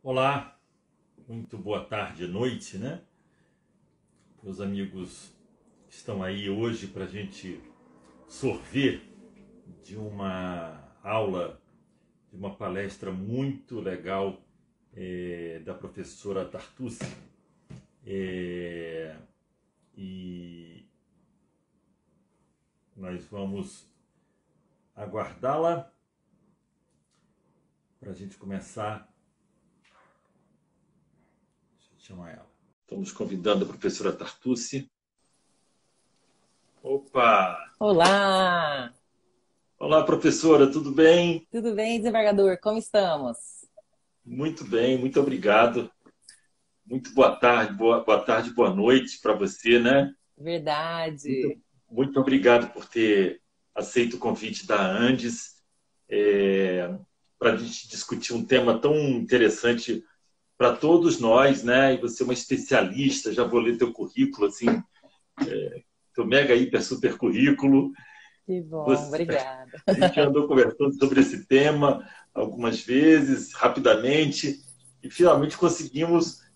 Olá, muito boa tarde, noite, né? Meus amigos estão aí hoje para a gente sorver de uma aula, de uma palestra muito legal da professora Tartucci. É, e nós vamos aguardá-la para a gente começar. Deixa eu chamar ela. Estamos convidando a professora Tartucci. Opa! Olá, Olá, professora, tudo bem? tudo bem, desembargador? Como estamos? Muito bem, muito obrigado. Muito boa tarde, boa noite para você, né? Verdade. Muito, muito obrigado por ter aceito o convite da Andes para a gente discutir um tema tão interessante para todos nós, né? E você é uma especialista, já vou ler teu currículo, assim, teu mega, hiper, super currículo. Que bom, Você, obrigada. a gente andou conversando sobre esse tema algumas vezes, rapidamente, e finalmente conseguimos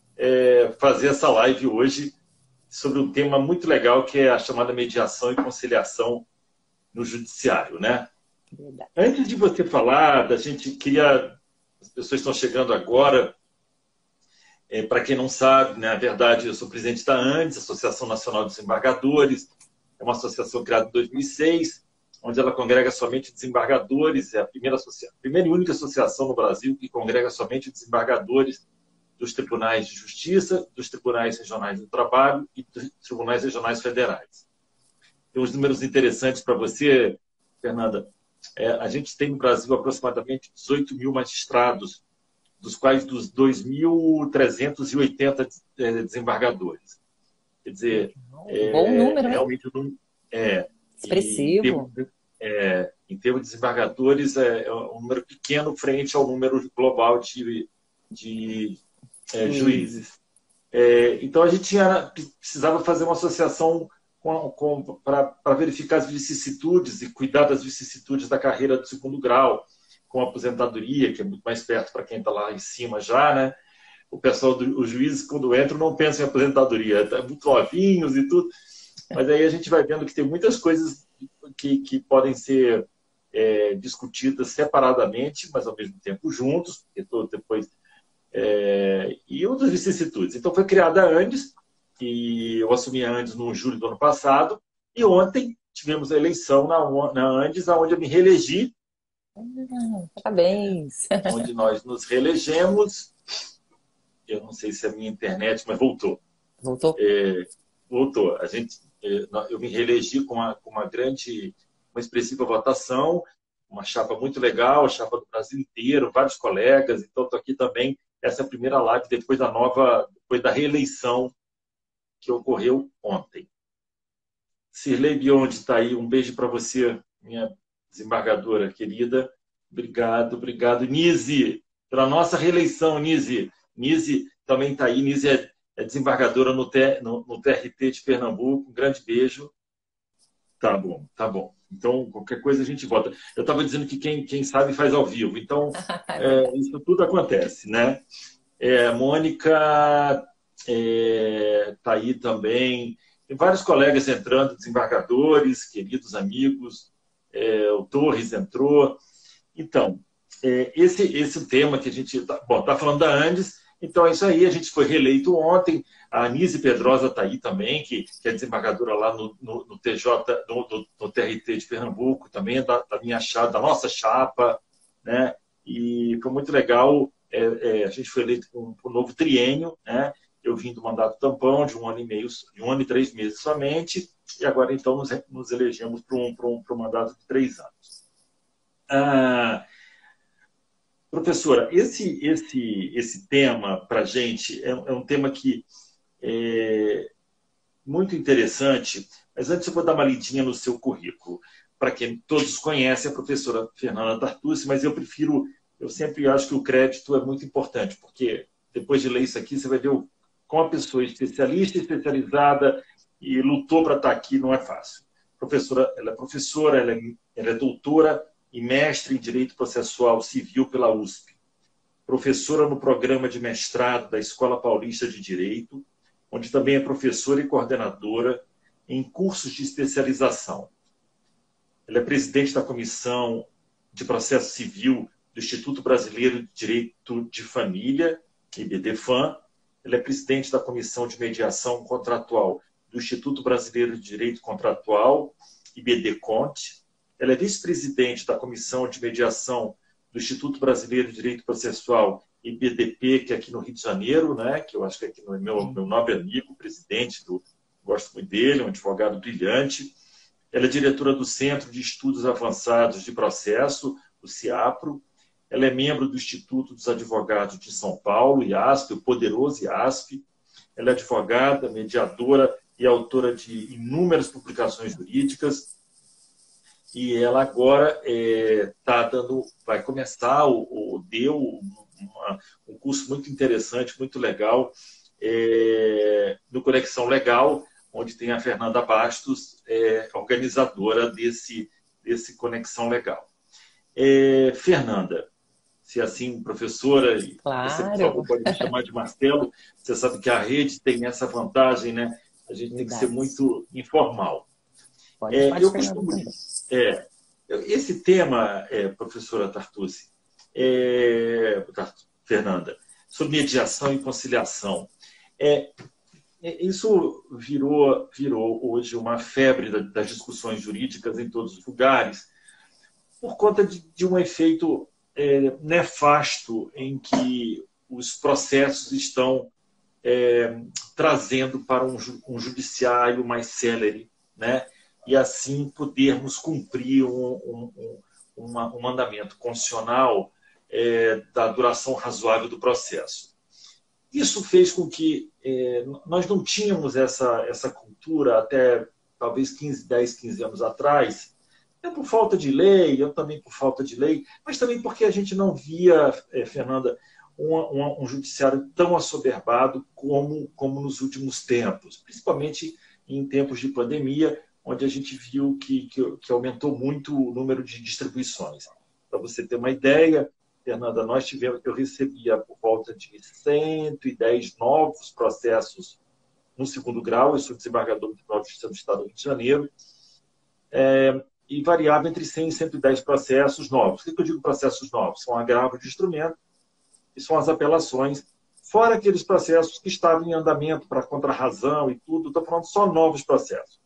fazer essa live hoje sobre um tema muito legal que é a chamada mediação e conciliação no judiciário, né? Verdade. Antes de você falar, da gente queria, as pessoas estão chegando agora, para quem não sabe, né, na verdade eu sou presidente da ANDES, Associação Nacional de Desembargadores, é uma associação criada em 2006, onde ela congrega somente desembargadores, é a primeira e única associação no Brasil que congrega somente desembargadores dos tribunais de justiça, dos tribunais regionais do trabalho e dos tribunais regionais federais. Tem uns números interessantes para você, Fernanda. A gente tem no Brasil aproximadamente 18 mil magistrados, dos quais dos 2.380 desembargadores. Quer dizer, Um bom número, hein? realmente é, e Expressivo. em termos de desembargadores é um número pequeno frente ao número global de Juiz. juízes. Então, a gente precisava fazer uma associação para verificar as vicissitudes e cuidar das vicissitudes da carreira do segundo grau, com a aposentadoria, que é muito mais perto para quem está lá em cima já, né? O pessoal, os juízes, quando entram, não pensam em aposentadoria, tá muito novinhos e tudo, mas aí a gente vai vendo que tem muitas coisas que podem ser discutidas separadamente, mas ao mesmo tempo juntos, porque depois e outras vicissitudes. Então, foi criada a Andes, e eu assumi a Andes no julho do ano passado, e ontem tivemos a eleição na Andes, onde eu me reelegi, Parabéns. onde nós nos reelegemos. Eu não sei se é a minha internet, mas voltou. Voltou? Voltou. Eu me reelegi uma expressiva votação, uma chapa muito legal, a chapa do Brasil inteiro, vários colegas, então estou aqui também. Essa é a primeira live depois da reeleição que ocorreu ontem. Cirlei Biondi está aí, um beijo para você, minha desembargadora querida. Obrigado, obrigado. Nise, pela nossa reeleição, Nise. Nise também está aí, Nise é desembargadora no TRT de Pernambuco. Um grande beijo. Tá bom, tá bom. Então, qualquer coisa a gente volta. Eu estava dizendo que quem sabe faz ao vivo. Então, É verdade. isso tudo acontece, né? Mônica está aí também. Tem vários colegas entrando, desembargadores, queridos amigos. O Torres entrou. Então, esse tema que a gente está falando da Andes, então é isso aí, a gente foi reeleito ontem, a Anise Pedrosa está aí também, que é desembargadora lá no TJ, no TRT de Pernambuco, também é da minha chapa, da nossa chapa, né? E foi muito legal, a gente foi eleito para um novo triênio, né? Eu vim do mandato tampão de 1 ano e meio, de 1 ano e 3 meses somente, e agora então nos elegemos para um mandato de 3 anos. Ah, professora, esse tema para a gente é um tema que é muito interessante, mas antes eu vou dar uma lidinha no seu currículo. Para quem todos conhecem a professora Fernanda Tartucci, mas eu sempre acho que o crédito é muito importante, porque depois de ler isso aqui, você vai ver como a pessoa é especialista, especializada e lutou para estar aqui, não é fácil. Professora, ela é doutora e mestre em Direito Processual Civil pela USP. professora no programa de mestrado da Escola Paulista de Direito, onde também é professora e coordenadora em cursos de especialização. Ela é presidente da Comissão de Processo Civil do Instituto Brasileiro de Direito de Família, IBDFAM. Ela é presidente da Comissão de Mediação Contratual do Instituto Brasileiro de Direito Contratual, IBDCONT. Ela é vice-presidente da Comissão de Mediação do Instituto Brasileiro de Direito Processual, IBDP, que é aqui no Rio de Janeiro, né? Que eu acho que é aqui no meu nobre amigo, presidente gosto muito dele, um advogado brilhante. Ela é diretora do Centro de Estudos Avançados de Processo, o CIAPRO. Ela é membro do Instituto dos Advogados de São Paulo, IASP, o poderoso IASP. Ela é advogada, mediadora e autora de inúmeras publicações jurídicas. E ela agora vai começar, deu um curso muito interessante, muito legal, no Conexão Legal, onde tem a Fernanda Bastos, organizadora desse Conexão Legal. Fernanda, se assim, professora, Claro. Você, por favor, pode me chamar de Marcelo, você sabe que a rede tem essa vantagem, né? A gente tem que ser muito informal. Pode chamar de Fernanda também. Esse tema, professora Tartucci, Fernanda, sobre mediação e conciliação, isso virou hoje uma febre das discussões jurídicas em todos os lugares, por conta de um efeito nefasto em que os processos estão trazendo para um judiciário mais célere, né? E assim podermos cumprir um mandamento constitucional da duração razoável do processo. Isso fez com que nós não tínhamos essa cultura até talvez 10, 15 anos atrás, por falta de lei, eu também por falta de lei, mas também porque a gente não via, Fernanda, um judiciário tão assoberbado como nos últimos tempos, principalmente em tempos de pandemia, onde a gente viu que aumentou muito o número de distribuições. Para você ter uma ideia, Fernanda, eu recebia por volta de 110 novos processos no segundo grau, eu sou desembargador do Tribunal de Justiça do Estado do Rio de Janeiro, e variava entre 100 e 110 processos novos. O que eu digo processos novos? São agravos de instrumento e são as apelações, fora aqueles processos que estavam em andamento para contrarrazão e tudo, estou falando só novos processos.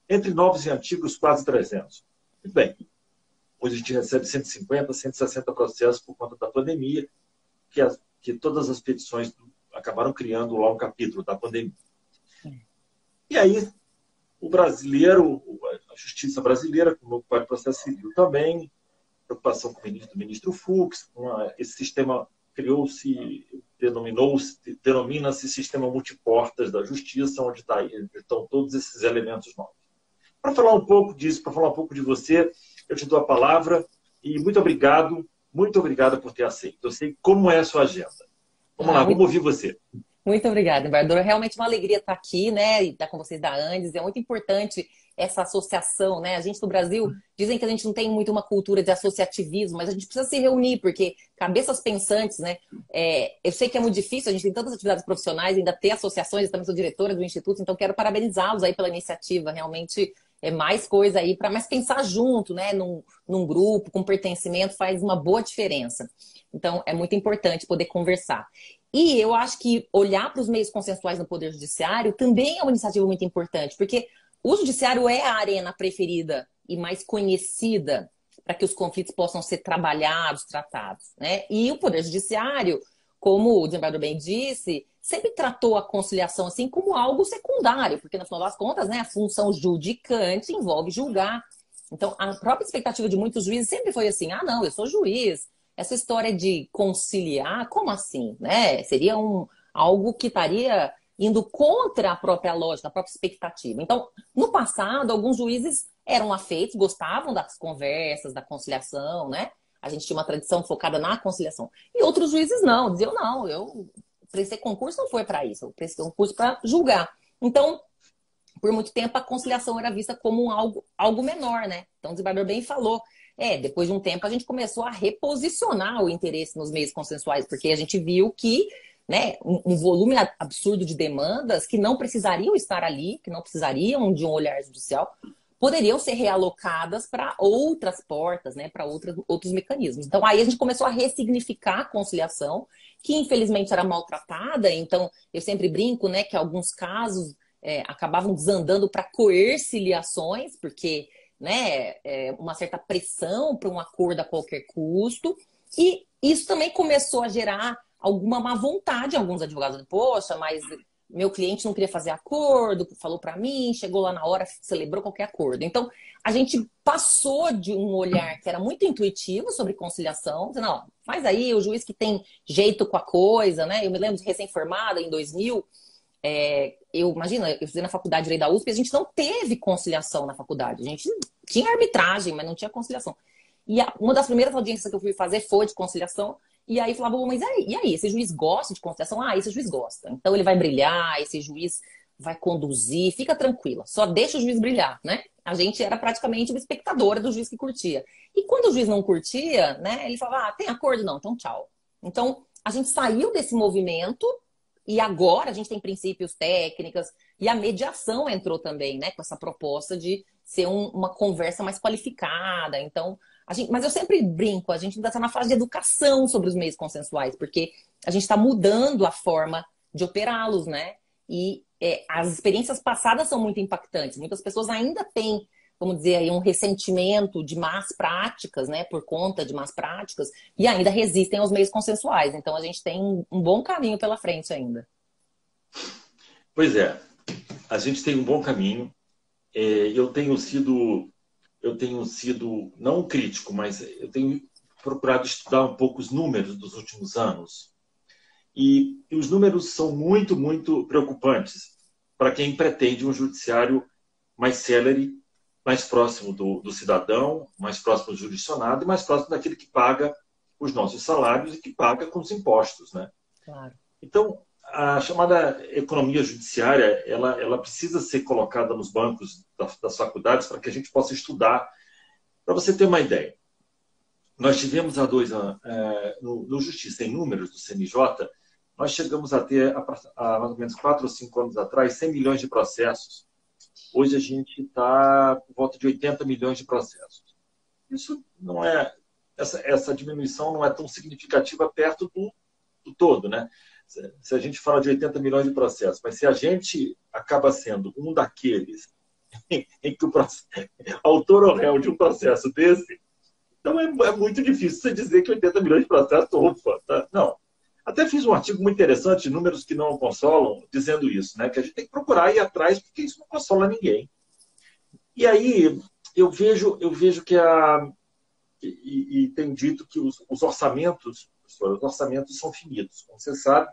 Entre novos e antigos, quase 300. Muito bem. Hoje a gente recebe 150, 160 processos por conta da pandemia, que todas as petições acabaram criando lá um capítulo da pandemia. E aí, o brasileiro, a justiça brasileira, como o Código de Processo Civil também, preocupação com o ministro Fux, esse sistema criou-se, denomina-se sistema multiportas da justiça, onde estão todos esses elementos novos. Para falar um pouco disso, para falar um pouco de você, eu te dou a palavra e muito obrigado por ter aceito. Eu sei como é a sua agenda. Vamos lá, vamos ouvir você. Muito obrigada, embaixadora. É realmente uma alegria estar aqui, né? E estar com vocês da Andes. É muito importante essa associação, né? A gente no Brasil, dizem que a gente não tem muito uma cultura de associativismo, mas a gente precisa se reunir, porque cabeças pensantes, né? Eu sei que é muito difícil, a gente tem tantas atividades profissionais, ainda ter associações, eu também sou diretora do Instituto, então quero parabenizá-los aí pela iniciativa. Realmente é mais coisa aí para mais pensar junto, né? Num grupo, com pertencimento, faz uma boa diferença. Então, é muito importante poder conversar. E eu acho que olhar para os meios consensuais no Poder Judiciário também é uma iniciativa muito importante, porque o Judiciário é a arena preferida e mais conhecida para que os conflitos possam ser trabalhados, tratados, né? E o Poder Judiciário, como o desembargador bem disse, sempre tratou a conciliação assim como algo secundário, porque no final das contas, né, a função judicante envolve julgar. Então, a própria expectativa de muitos juízes sempre foi assim: ah, não, eu sou juiz. Essa história de conciliar, como assim? Né? Seria algo que estaria indo contra a própria lógica, a própria expectativa. Então, no passado, alguns juízes eram afeitos, gostavam das conversas, da conciliação, né? A gente tinha uma tradição focada na conciliação. E outros juízes não, diziam, não, eu prestei concurso, não foi para isso, eu prestei concurso para julgar. Então, por muito tempo, a conciliação era vista como algo menor, né? Então, o desembargador bem falou. depois de um tempo a gente começou a reposicionar o interesse nos meios consensuais, porque a gente viu que, né, um volume absurdo de demandas que não precisariam estar ali, que não precisariam de um olhar judicial, poderiam ser realocadas para outras portas, né, para outros mecanismos. Então, aí a gente começou a ressignificar a conciliação, que infelizmente era maltratada. Então, eu sempre brinco, né, que alguns casos acabavam desandando para coerciliações, porque, né, uma certa pressão para um acordo a qualquer custo. E isso também começou a gerar alguma má vontade em alguns advogados. Poxa, mas meu cliente não queria fazer acordo, falou para mim, chegou lá na hora, celebrou qualquer acordo. Então, a gente passou de um olhar que era muito intuitivo sobre conciliação, dizendo, não, faz aí, o juiz que tem jeito com a coisa, né? Eu me lembro de recém-formada, em 2000, imagina, eu estudei na faculdade de Lei da USP, a gente não teve conciliação na faculdade. A gente tinha arbitragem, mas não tinha conciliação. E uma das primeiras audiências que eu fui fazer foi de conciliação. E aí falava, mas e aí? Esse juiz gosta de conciliação? Ah, esse juiz gosta. Então ele vai brilhar, esse juiz vai conduzir, fica tranquila, só deixa o juiz brilhar, né? A gente era praticamente uma espectadora do juiz que curtia. E quando o juiz não curtia, né, ele falava, tem acordo? Não, então tchau. Então a gente saiu desse movimento e agora a gente tem princípios, técnicas, e a mediação entrou também, né, com essa proposta de ser uma conversa mais qualificada. Então, mas eu sempre brinco, a gente ainda está na fase de educação sobre os meios consensuais, porque a gente está mudando a forma de operá-los, né? E as experiências passadas são muito impactantes. Muitas pessoas ainda têm, vamos dizer, aí, um ressentimento de más práticas, né? Por conta de más práticas, e ainda resistem aos meios consensuais. Então, a gente tem um bom caminho pela frente ainda. Pois é, a gente tem um bom caminho. Eu tenho sido não um crítico, mas eu tenho procurado estudar um pouco os números dos últimos anos. E os números são muito, muito preocupantes para quem pretende um judiciário mais célere, mais próximo do cidadão, mais próximo do jurisdicionado e mais próximo daquele que paga os nossos salários e que paga com os impostos, né? Claro. Então, a chamada economia judiciária, ela precisa ser colocada nos bancos das faculdades para que a gente possa estudar. Para você ter uma ideia, nós tivemos há 2 anos, no Justiça em Números, do CNJ, nós chegamos a ter, há mais ou menos 4 ou 5 anos atrás, 100 milhões de processos. Hoje a gente está por volta de 80 milhões de processos. Isso não é, essa diminuição não é tão significativa perto do todo, né? Se a gente fala de 80 milhões de processos, mas se a gente acaba sendo um daqueles em que o autor ou réu de um processo desse, então é muito difícil você dizer que 80 milhões de processos, opa, tá? Não. Até fiz um artigo muito interessante, Números que não consolam, dizendo isso, né? Que a gente tem que procurar ir atrás, porque isso não consola ninguém. E aí eu vejo que e tem dito que os orçamentos são finitos. Como você sabe,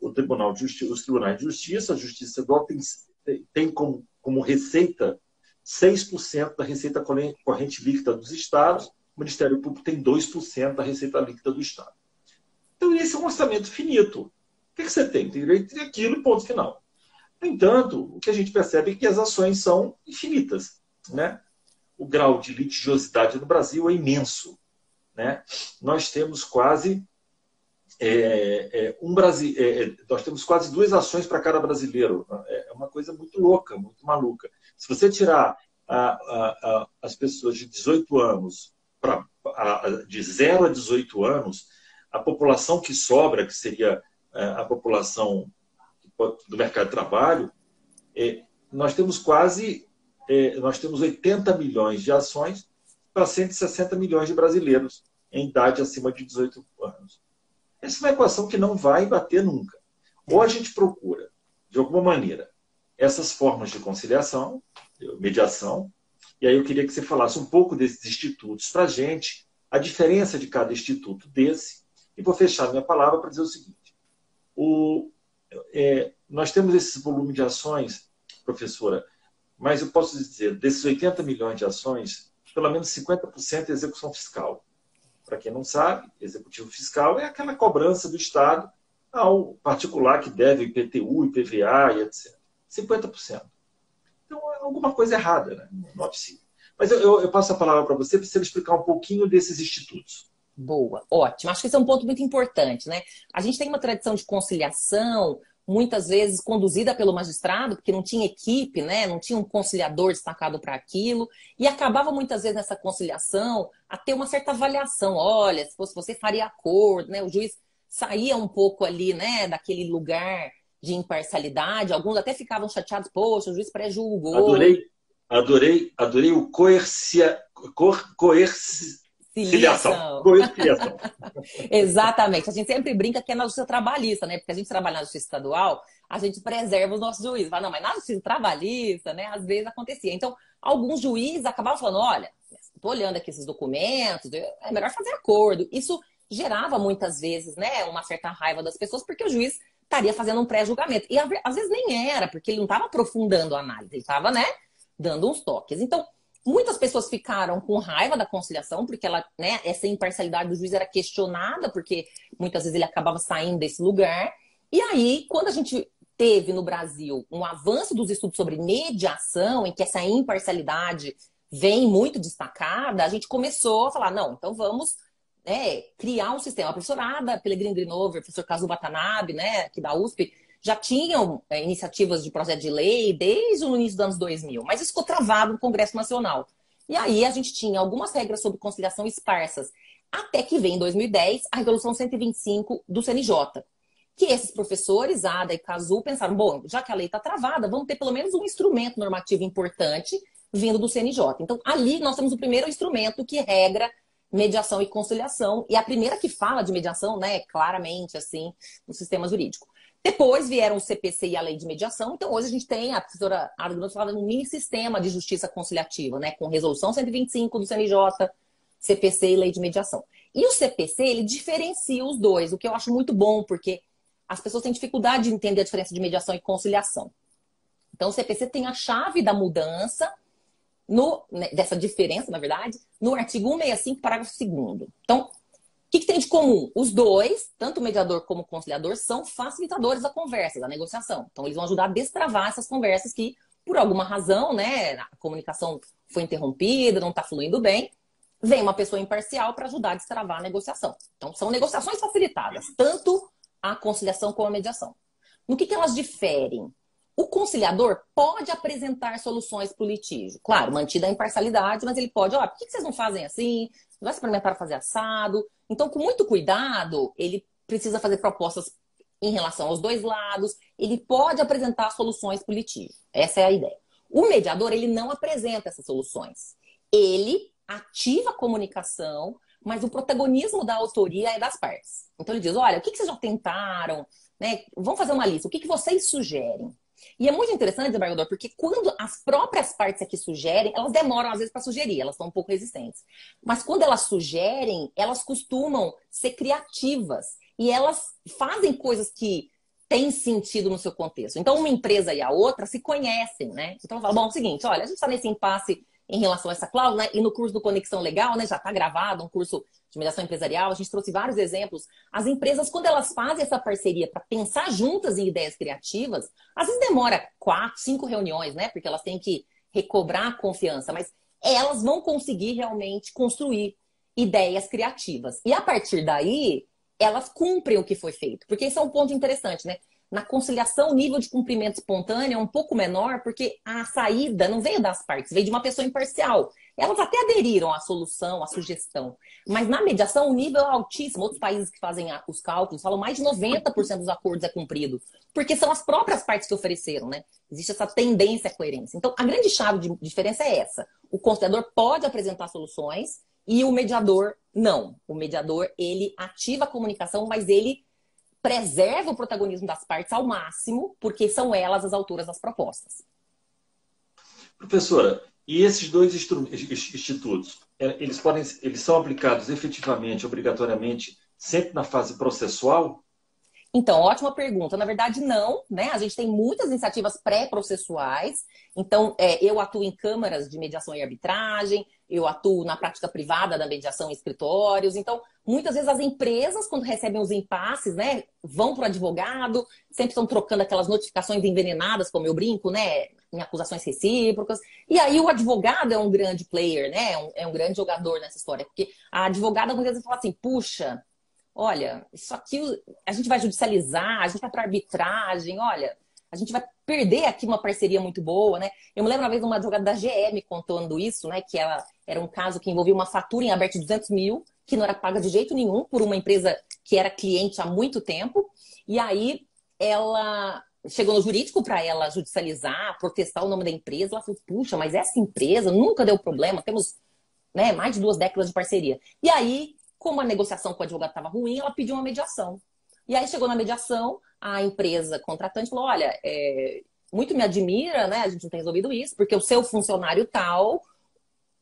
os tribunais de justiça, a Justiça Estadual tem como receita 6% da receita corrente líquida dos estados, o Ministério Público tem 2% da receita líquida do estado. Então, esse é um orçamento finito. O que você tem? Tem direito àquilo e ponto final. No entanto, o que a gente percebe é que as ações são infinitas, né? O grau de litigiosidade no Brasil é imenso, né? Nós temos quase nós temos quase 2 ações para cada brasileiro. É uma coisa muito louca, muito maluca. Se você tirar as pessoas de 18 anos, de 0 a 18 anos, a população que sobra, que seria a população do mercado de trabalho, nós temos 80 milhões de ações para 160 milhões de brasileiros em idade acima de 18 anos. Essa é uma equação que não vai bater nunca. Ou a gente procura, de alguma maneira, essas formas de conciliação, mediação, e aí eu queria que você falasse um pouco desses institutos para a gente, a diferença de cada instituto desse, e vou fechar minha palavra para dizer o seguinte. Nós temos esse volume de ações, professora, mas eu posso dizer, desses 80 milhões de ações, pelo menos 50% é execução fiscal. Para quem não sabe, executivo fiscal é aquela cobrança do Estado ao particular que deve IPTU, IPVA e etc. 50%. Então, é alguma coisa errada, né? Não é possível. Mas eu passo a palavra para você me explicar um pouquinho desses institutos. Boa, ótimo. Acho que esse é um ponto muito importante, né? A gente tem uma tradição de conciliação, muitas vezes conduzida pelo magistrado, porque não tinha equipe, né? Não tinha um conciliador destacado para aquilo, e acabava muitas vezes nessa conciliação a ter uma certa avaliação. Olha, se fosse você faria acordo, né? O juiz saía um pouco ali, né, daquele lugar de imparcialidade. Alguns até ficavam chateados, poxa, o juiz pré-julgou. Adorei o coerciliação. Coerciliação. Exatamente. A gente sempre brinca que é na justiça trabalhista, né? Porque a gente trabalha na justiça estadual, a gente preserva os nossos juízes. Fala, não, mas na justiça trabalhista, né? Às vezes acontecia. Então, alguns juízes acabavam falando, olha, estou olhando aqui esses documentos, é melhor fazer acordo. Isso gerava muitas vezes, né, uma certa raiva das pessoas, porque o juiz estaria fazendo um pré-julgamento. E às vezes nem era, porque ele não estava aprofundando a análise, ele estava, né, dando uns toques. Então, muitas pessoas ficaram com raiva da conciliação, porque ela, né, essa imparcialidade do juiz era questionada, porque muitas vezes ele acabava saindo desse lugar. E aí, quando a gente teve no Brasil um avanço dos estudos sobre mediação, em que essa imparcialidade vem muito destacada, a gente começou a falar, não, então vamos criar um sistema. A professora Ada Pellegrini Grinover, o professor Kazu Watanabe, né, aqui da USP, já tinham iniciativas de projeto de lei desde o início dos anos 2000, mas isso ficou travado no Congresso Nacional. E aí a gente tinha algumas regras sobre conciliação esparsas, até que vem em 2010 a Resolução 125 do CNJ, que esses professores, Ada e Kazu, pensaram, bom, já que a lei está travada, vamos ter pelo menos um instrumento normativo importante vindo do CNJ. Então, ali nós temos o primeiro instrumento que regra mediação e conciliação, e a primeira que fala de mediação, né, claramente, assim, no sistema jurídico. Depois vieram o CPC e a lei de mediação, então hoje a gente tem, a professora Arnoldo falava de um mini sistema de justiça conciliativa, né, com resolução 125 do CNJ, CPC e lei de mediação. E o CPC, ele diferencia os dois, o que eu acho muito bom, porque as pessoas têm dificuldade de entender a diferença de mediação e conciliação. Então o CPC tem a chave da mudança, dessa diferença, na verdade, no artigo 165, parágrafo 2º. Então, o que tem de comum? Os dois, tanto o mediador como o conciliador, são facilitadores da conversa, da negociação. Então, eles vão ajudar a destravar essas conversas que, por alguma razão, né, a comunicação foi interrompida, não está fluindo bem, vem uma pessoa imparcial para ajudar a destravar a negociação. Então, são negociações facilitadas, tanto a conciliação como a mediação. No que elas diferem? O conciliador pode apresentar soluções para o litígio. Claro, mantida a imparcialidade, mas ele pode, ó, por que vocês não fazem assim? Não vai experimentar fazer assado? Então, com muito cuidado, ele precisa fazer propostas em relação aos dois lados. Ele pode apresentar soluções para o litígio. Essa é a ideia. O mediador, ele não apresenta essas soluções. Ele ativa a comunicação, mas o protagonismo da autoria é das partes. Então, ele diz, olha, o que vocês já tentaram? Né? Vamos fazer uma lista. O que vocês sugerem? E é muito interessante, desembargador, porque quando as próprias partes aqui sugerem, elas demoram às vezes para sugerir, elas estão um pouco resistentes. Mas quando elas sugerem, elas costumam ser criativas e elas fazem coisas que têm sentido no seu contexto. Então, uma empresa e a outra se conhecem, né? Então, eu falo, bom, é o seguinte, olha, a gente está nesse impasse em relação a essa cláusula, né? E no curso do Conexão Legal, né, já está gravado, um curso de mediação empresarial, a gente trouxe vários exemplos. As empresas, quando elas fazem essa parceria para pensar juntas em ideias criativas, às vezes demora 4, 5 reuniões, né? Porque elas têm que recobrar a confiança, mas elas vão conseguir realmente construir ideias criativas. E a partir daí, elas cumprem o que foi feito. Porque esse é um ponto interessante, né? Na conciliação, o nível de cumprimento espontâneo é um pouco menor, porque a saída não veio das partes, veio de uma pessoa imparcial. Elas até aderiram à solução, à sugestão. Mas na mediação, o nível é altíssimo. Outros países que fazem os cálculos falam mais de 90% dos acordos é cumprido. Porque são as próprias partes que ofereceram, né? Existe essa tendência à coerência. Então, a grande chave de diferença é essa. O conciliador pode apresentar soluções e o mediador não. O mediador, ele ativa a comunicação, mas ele preserva o protagonismo das partes ao máximo, porque são elas as autoras das propostas. Professora, e esses dois institutos, eles são aplicados efetivamente, obrigatoriamente, sempre na fase processual? Então, ótima pergunta. Na verdade, não, né? A gente tem muitas iniciativas pré-processuais. Então, eu atuo em câmaras de mediação e arbitragem, eu atuo na prática privada da mediação em escritórios. Então, muitas vezes as empresas, quando recebem os impasses, né, vão para o advogado, sempre estão trocando aquelas notificações envenenadas, como eu brinco, né? em acusações recíprocas. E aí o advogado é um grande player, né? É um grande jogador nessa história. Porque a advogada muitas vezes fala assim, puxa, olha, isso aqui a gente vai judicializar, a gente vai para arbitragem, olha, a gente vai perder aqui uma parceria muito boa, né? Eu me lembro uma vez uma advogada da GE me contando isso, né? Que ela era um caso que envolvia uma fatura em aberto de 200 mil, que não era paga de jeito nenhum por uma empresa que era cliente há muito tempo. E aí ela chegou no jurídico para ela judicializar, protestar o nome da empresa. Ela falou, puxa, mas essa empresa nunca deu problema, temos, né, mais de 2 décadas de parceria. E aí, como a negociação com o advogado estava ruim, ela pediu uma mediação. E aí chegou na mediação, a empresa contratante falou, olha, muito me admira, né, a gente não tem resolvido isso, porque o seu funcionário tal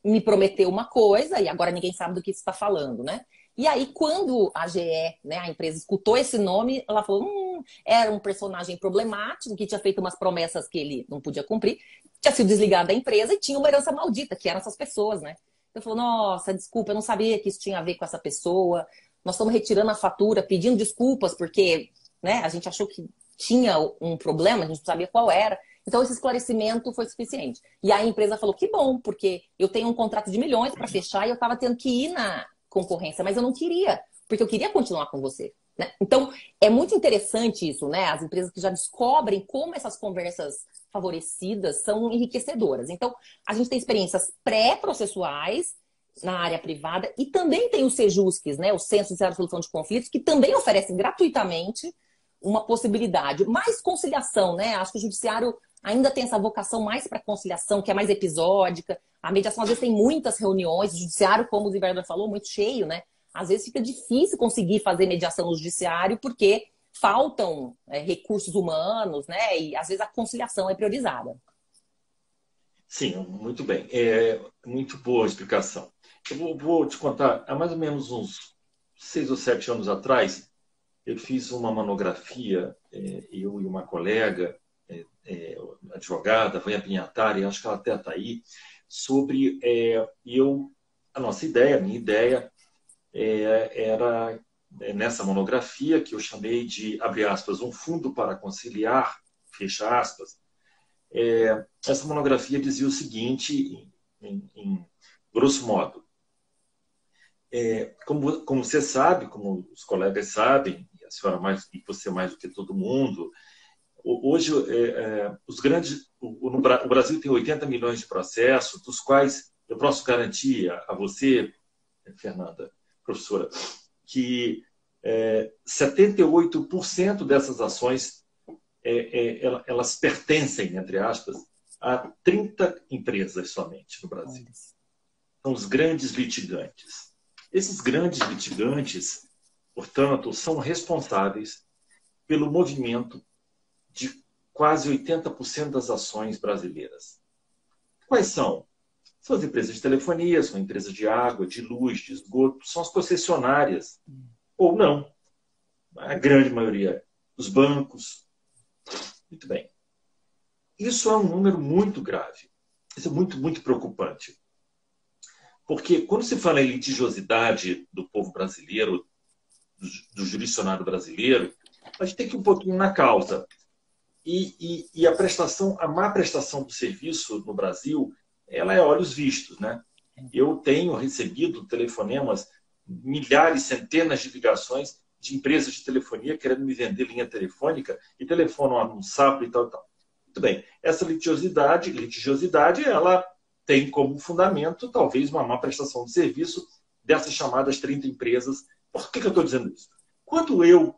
me prometeu uma coisa e agora ninguém sabe do que você está falando, né? E aí, quando a GE, né, a empresa, escutou esse nome, ela falou, era um personagem problemático, que tinha feito umas promessas que ele não podia cumprir, tinha sido desligado da empresa e tinha uma herança maldita, que eram essas pessoas, né? Eu falei, nossa, desculpa, eu não sabia que isso tinha a ver com essa pessoa. Nós estamos retirando a fatura, pedindo desculpas, porque, né, a gente achou que tinha um problema, a gente não sabia qual era. Então, esse esclarecimento foi suficiente. E aí a empresa falou, que bom, porque eu tenho um contrato de milhões para fechar e eu estava tendo que ir na concorrência, mas eu não queria, porque eu queria continuar com você, né? Então, é muito interessante isso, né? As empresas que já descobrem como essas conversas favorecidas são enriquecedoras. Então, a gente tem experiências pré-processuais na área privada e também tem os Sejusques, né? O Centro de Resolução de Conflitos, que também oferecem gratuitamente uma possibilidade. Mais conciliação, né? Acho que o judiciário ainda tem essa vocação mais para conciliação, que é mais episódica. A mediação, às vezes, tem muitas reuniões. O judiciário, como o Ziverda falou, muito cheio, né? Às vezes fica difícil conseguir fazer mediação no judiciário porque faltam recursos humanos, né? E, às vezes, a conciliação é priorizada. Sim, muito bem. Muito boa a explicação. Eu vou te contar, há mais ou menos uns 6 ou 7 anos atrás, eu fiz uma monografia, eu e uma colega, advogada, Vânia Pinhatari, acho que ela até está aí, sobre a nossa ideia, a minha ideia, era nessa monografia que eu chamei de, abre aspas, um fundo para conciliar, fecha aspas. Essa monografia dizia o seguinte, em grosso modo, como você sabe, como os colegas sabem, e a senhora mais e você mais do que todo mundo, hoje o Brasil tem 80 milhões de processos, dos quais eu posso garantir a você, Fernanda, professora, que 78% dessas ações elas pertencem, entre aspas, a 30 empresas somente no Brasil. São os grandes litigantes. Esses grandes litigantes, portanto, são responsáveis pelo movimento de quase 80% das ações brasileiras. Quais são? São as empresas de telefonia, são empresas de água, de luz, de esgoto, são as concessionárias. Ou não. A grande maioria. Os bancos. Muito bem. Isso é um número muito grave. Isso é muito, muito preocupante. Porque quando se fala em litigiosidade do povo brasileiro, do jurisdicionário brasileiro, a gente tem que ir um pouquinho na causa. E a má prestação do serviço no Brasil, ela é olhos vistos, né? Eu tenho recebido telefonemas, milhares, centenas de ligações de empresas de telefonia querendo me vender linha telefônica e telefonam no sábado e tal, e tal. Muito bem. Essa litigiosidade, ela tem como fundamento, talvez, uma má prestação de serviço dessas chamadas 30 empresas. Por que eu estou dizendo isso? Quando eu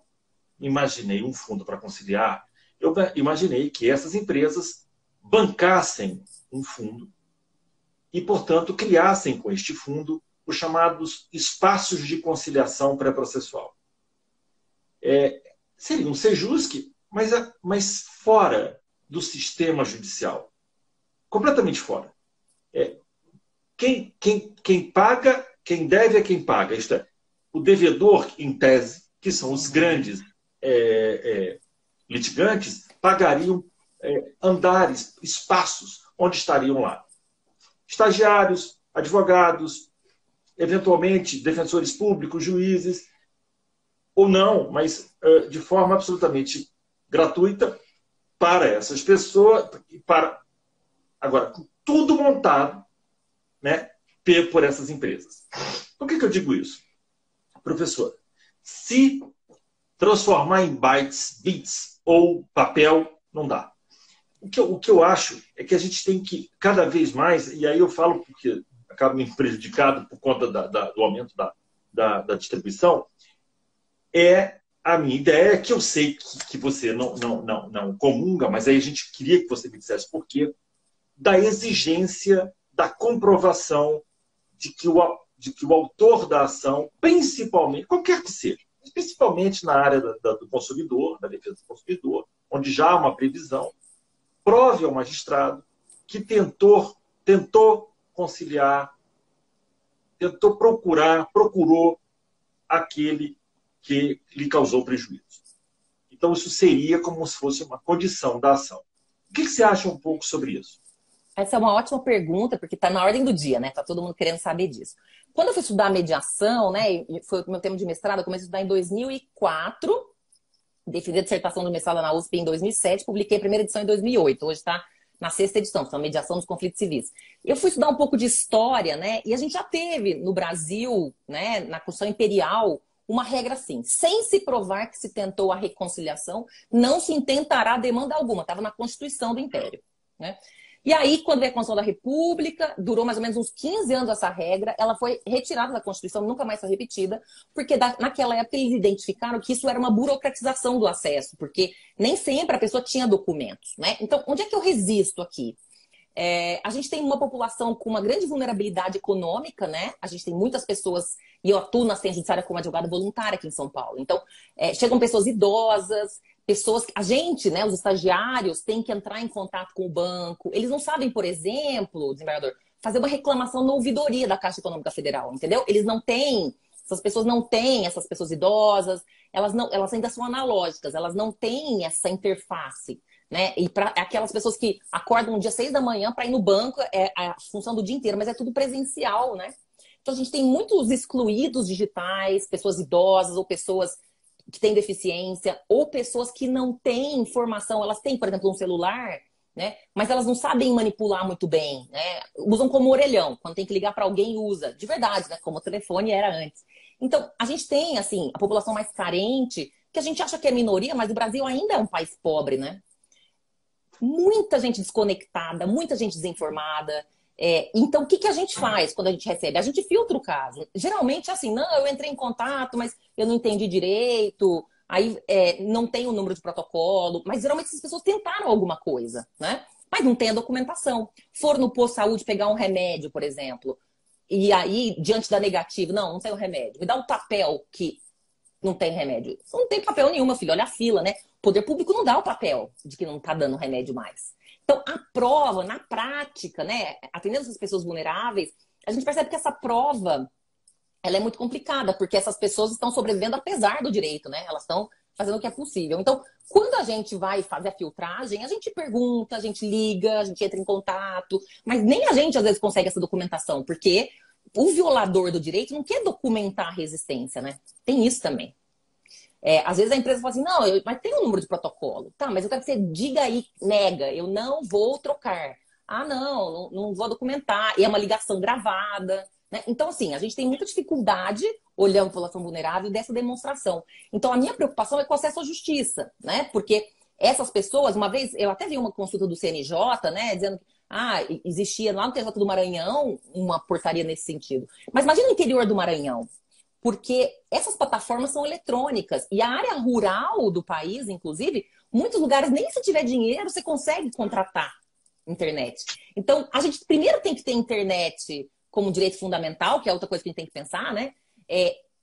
imaginei um fundo para conciliar, eu imaginei que essas empresas bancassem um fundo e, portanto, criassem com este fundo os chamados espaços de conciliação pré-processual. Seria um Sejusque, mas fora do sistema judicial. Completamente fora. Quem paga, quem deve é quem paga. Isto é, o devedor, em tese, que são os grandes litigantes, pagariam andares, espaços onde estariam lá. Estagiários, advogados, eventualmente defensores públicos, juízes, ou não, mas de forma absolutamente gratuita para essas pessoas, para Agora, tudo montado, né, por essas empresas. Por que eu digo isso? Professor, se transformar em bytes, bits ou papel, não dá. O que eu acho é que a gente tem que, cada vez mais, e aí eu falo porque acabo me prejudicado por conta do aumento da distribuição, a minha ideia é que eu sei que você não comunga, mas aí a gente queria que você me dissesse por quê, da exigência da comprovação de que o autor da ação, principalmente, qualquer que seja, principalmente na área do consumidor, da defesa do consumidor, onde já há uma previsão, prove ao magistrado que tentou conciliar, procurou aquele que lhe causou prejuízo. Então, isso seria como se fosse uma condição da ação. O que você acha um pouco sobre isso? Essa é uma ótima pergunta, porque está na ordem do dia, né? Tá todo mundo querendo saber disso. Quando eu fui estudar mediação, né? Foi o meu tema de mestrado, eu comecei a estudar em 2004, defendi a dissertação do mestrado na USP em 2007, publiquei a primeira edição em 2008. Hoje está na sexta edição, que é a mediação dos conflitos civis. Eu fui estudar um pouco de história, né? E a gente já teve no Brasil, né, na Constituição Imperial, uma regra assim: sem se provar que se tentou a reconciliação, não se intentará demanda alguma. Estava na Constituição do Império, né? E aí, quando veio a Constituição da República, durou mais ou menos uns 15 anos essa regra, ela foi retirada da Constituição, nunca mais foi repetida, porque naquela época eles identificaram que isso era uma burocratização do acesso, porque nem sempre a pessoa tinha documentos, né? Então, onde é que eu resisto aqui? A gente tem uma população com uma grande vulnerabilidade econômica, né? A gente tem muitas pessoas, e eu atuo na assistência judiciária como advogada voluntária aqui em São Paulo. Então, chegam pessoas idosas, pessoas, a gente, né, os estagiários, tem que entrar em contato com o banco. Eles não sabem, por exemplo, desembargador, fazer uma reclamação na ouvidoria da Caixa Econômica Federal, entendeu? Eles não têm, essas pessoas não têm, essas pessoas idosas, elas ainda são analógicas, elas não têm essa interface, né? E para aquelas pessoas que acordam no dia 6 da manhã para ir no banco, é a função do dia inteiro, mas é tudo presencial, né? Então a gente tem muitos excluídos digitais, pessoas idosas ou pessoas que têm deficiência, ou pessoas que não têm informação, elas têm, por exemplo, um celular, né? Mas elas não sabem manipular muito bem, né? Usam como orelhão, quando tem que ligar para alguém usa, de verdade, né? Como o telefone era antes. Então, a gente tem, assim, a população mais carente, que a gente acha que é minoria, mas o Brasil ainda é um país pobre, né? Muita gente desconectada, muita gente desinformada. Então, o que a gente faz quando a gente recebe? A gente filtra o caso. Geralmente, assim, não, eu entrei em contato, mas eu não entendi direito, aí não tem o número de protocolo, mas geralmente essas pessoas tentaram alguma coisa, né? Mas não tem a documentação. For no posto de saúde pegar um remédio, por exemplo, e aí, diante da negativa, não tem o remédio. Me dá um papel que não tem remédio. Não tem papel nenhum, meu filho, olha a fila, né? O poder público não dá o papel de que não está dando remédio mais. Então, a prova, na prática, né, atendendo essas pessoas vulneráveis, a gente percebe que essa prova, ela é muito complicada, porque essas pessoas estão sobrevivendo apesar do direito, né? Elas estão fazendo o que é possível. Então, quando a gente vai fazer a filtragem, a gente pergunta, a gente liga, a gente entra em contato, mas nem a gente, às vezes, consegue essa documentação, porque o violador do direito não quer documentar a resistência, né? Tem isso também. Às vezes a empresa fala assim, não, mas tem um número de protocolo. Tá, mas eu quero que você diga aí, nega, eu não vou trocar. Ah, não vou documentar. E é uma ligação gravada, né? Então, assim, a gente tem muita dificuldade, olhando a população vulnerável, dessa demonstração. Então, a minha preocupação é com o acesso à justiça, né? Porque essas pessoas, uma vez, eu até vi uma consulta do CNJ, né, dizendo que existia lá no TJ do Maranhão uma portaria nesse sentido. Mas imagina o interior do Maranhão. Porque essas plataformas são eletrônicas. E a área rural do país, inclusive, muitos lugares, nem se tiver dinheiro, você consegue contratar internet. Então, a gente primeiro tem que ter internet como direito fundamental, que é outra coisa que a gente tem que pensar, né?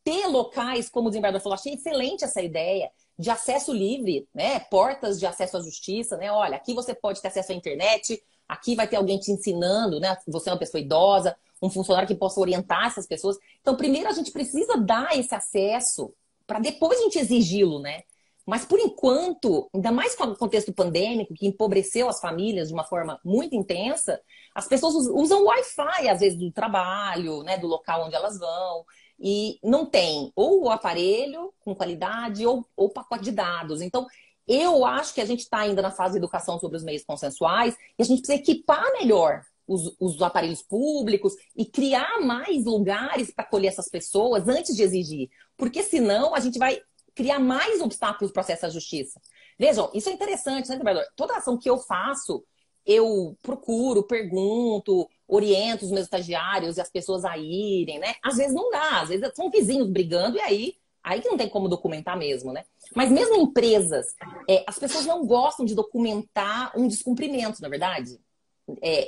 Ter locais, como o desembargador falou, achei excelente essa ideia, de acesso livre, né? Portas de acesso à justiça, né? Olha, aqui você pode ter acesso à internet, aqui vai ter alguém te ensinando, né? Você é uma pessoa idosa, um funcionário que possa orientar essas pessoas. Então, primeiro a gente precisa dar esse acesso para depois a gente exigi-lo, né? Mas, por enquanto, ainda mais com o contexto pandêmico, que empobreceu as famílias de uma forma muito intensa, as pessoas usam o Wi-Fi, às vezes, do trabalho, né? Do local onde elas vão. E não tem ou o aparelho com qualidade ou pacote de dados. Então, Eu acho que a gente está ainda na fase de educação sobre os meios consensuais e a gente precisa equipar melhor os aparelhos públicos e criar mais lugares para acolher essas pessoas antes de exigir. Porque senão a gente vai criar mais obstáculos para o processo da justiça. Vejam, isso é interessante, né, trabalhador? Toda ação que eu faço, eu procuro, pergunto, oriento os meus estagiários e as pessoas a irem, né? Às vezes não dá, às vezes são vizinhos brigando e aí que não tem como documentar mesmo, né? Mas mesmo em empresas, as pessoas não gostam de documentar um descumprimento, na verdade.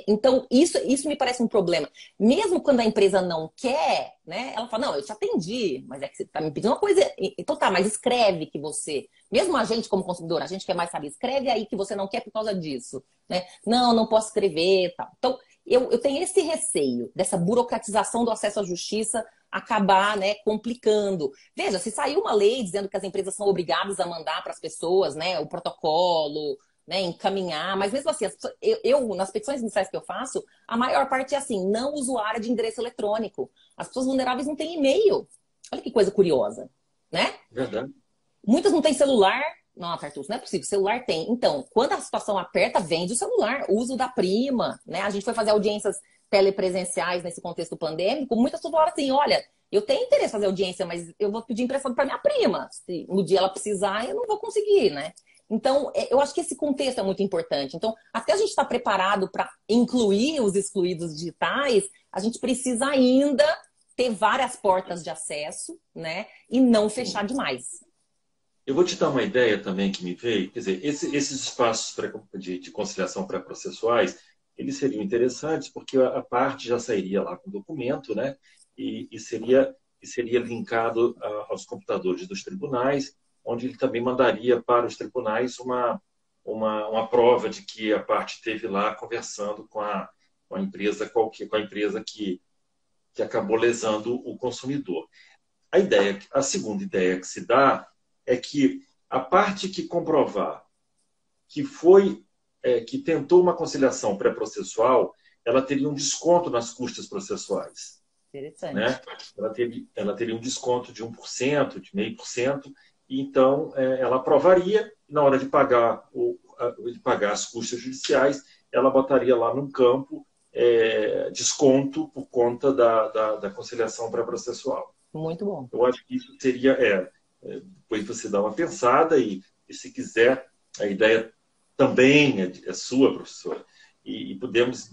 Então, isso me parece um problema. Mesmo quando a empresa não quer, né? Ela fala, não, eu te atendi, mas é que você está me pedindo uma coisa. Então tá, mas escreve que você... Mesmo a gente como consumidor, a gente quer mais saber, escreve aí que você não quer por causa disso. Né? Não posso escrever tal. Então, eu tenho esse receio dessa burocratização do acesso à justiça acabar, né, complicando. Veja, se saiu uma lei dizendo que as empresas são obrigadas a mandar para as pessoas, né, o protocolo, né, encaminhar, mas mesmo assim, nas petições iniciais que eu faço, a maior parte é assim, não usuária de endereço eletrônico. As pessoas vulneráveis não têm e-mail. Olha que coisa curiosa, né? Verdade. Muitas não têm celular. Não, Tartus, não é possível. Celular tem. Então, quando a situação aperta, vende o celular. Uso da prima, né? A gente foi fazer audiências telepresenciais nesse contexto pandêmico. Muitas pessoas falaram assim, olha, eu tenho interesse em fazer audiência, mas eu vou pedir emprestado para minha prima. Se no dia ela precisar, eu não vou conseguir, né? Então, eu acho que esse contexto é muito importante. Então, até a gente estar preparado para incluir os excluídos digitais, a gente precisa ainda ter várias portas de acesso, né? E não fechar demais. Eu vou te dar uma ideia também que me veio. Quer dizer, esses espaços de conciliação pré-processuais, eles seriam interessantes porque a parte já sairia lá com o documento, né? E seria linkado aos computadores dos tribunais, onde ele também mandaria para os tribunais uma prova de que a parte esteve lá conversando com a empresa que acabou lesando o consumidor. A segunda ideia que se dá é que a parte que comprovar que tentou uma conciliação pré-processual, ela teria um desconto nas custas processuais. Interessante. Né? Ela teria um desconto de 1%, de 0,5%, e então ela aprovaria, na hora de pagar as custas judiciais, ela botaria lá num campo desconto por conta da conciliação pré-processual. Muito bom. Eu acho que isso seria... depois você dá uma pensada e se quiser, a ideia também é sua, professora, e podemos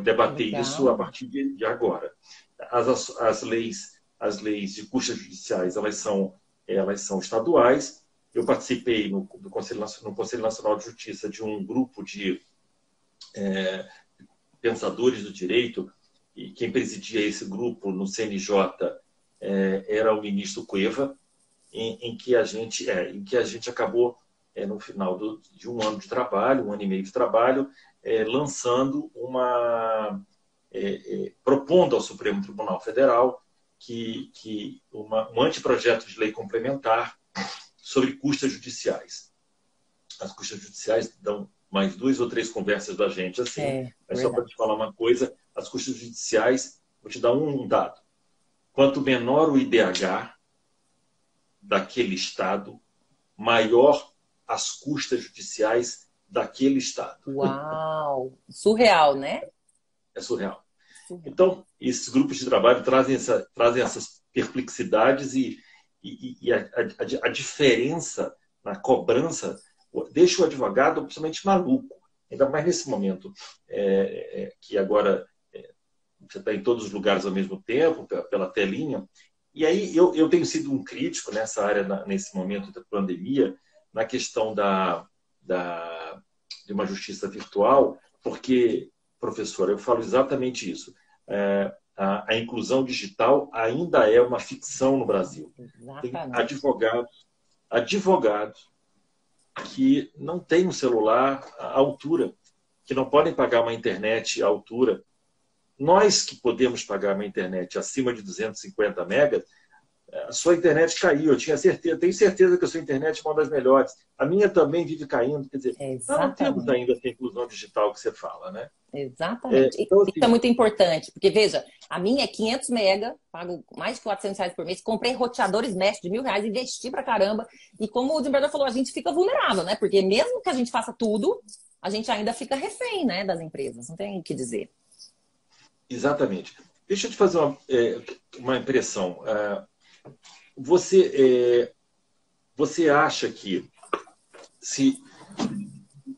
debater Legal. isso a partir de agora. As leis de custas judiciais, elas são estaduais. Eu participei no Conselho Nacional de Justiça de um grupo de pensadores do direito, e quem presidia esse grupo no CNJ era o ministro Cueva, em que a gente acabou, no final de um ano de trabalho, um ano e meio de trabalho, lançando propondo ao Supremo Tribunal Federal um anteprojeto de lei complementar sobre custas judiciais. As custas judiciais dão mais 2 ou 3 conversas da gente, assim. Mas só para te falar uma coisa, as custas judiciais, vou te dar um dado. Quanto menor o IDH daquele estado, maior as custas judiciais daquele estado. Uau! Surreal, né? É surreal. Então, esses grupos de trabalho trazem essas perplexidades e a diferença na cobrança deixa o advogado absolutamente maluco. Ainda mais nesse momento que agora você está em todos os lugares ao mesmo tempo, pela telinha. E aí eu tenho sido um crítico nessa área, nesse momento da pandemia, na questão de uma justiça virtual, porque, professora, eu falo exatamente isso. A inclusão digital ainda é uma ficção no Brasil. Tem advogados que não têm um celular à altura, que não podem pagar uma internet à altura. Nós que podemos pagar uma internet acima de 250 megas, a sua internet caiu. Eu tinha certeza, tenho certeza que a sua internet é uma das melhores. A minha também vive caindo. Quer dizer, nós não temos ainda essa inclusão digital que você fala, né? Exatamente. Então, assim, isso é muito importante, porque, veja, a minha é 500 mega, pago mais de R$ 400 por mês, comprei roteadores mesh de R$ 1.000, investi pra caramba. E como o desembargador falou, a gente fica vulnerável, né? Porque mesmo que a gente faça tudo, a gente ainda fica refém, né, das empresas. Não tem o que dizer. exatamente. Deixa eu te fazer uma impressão. Você, você acha que se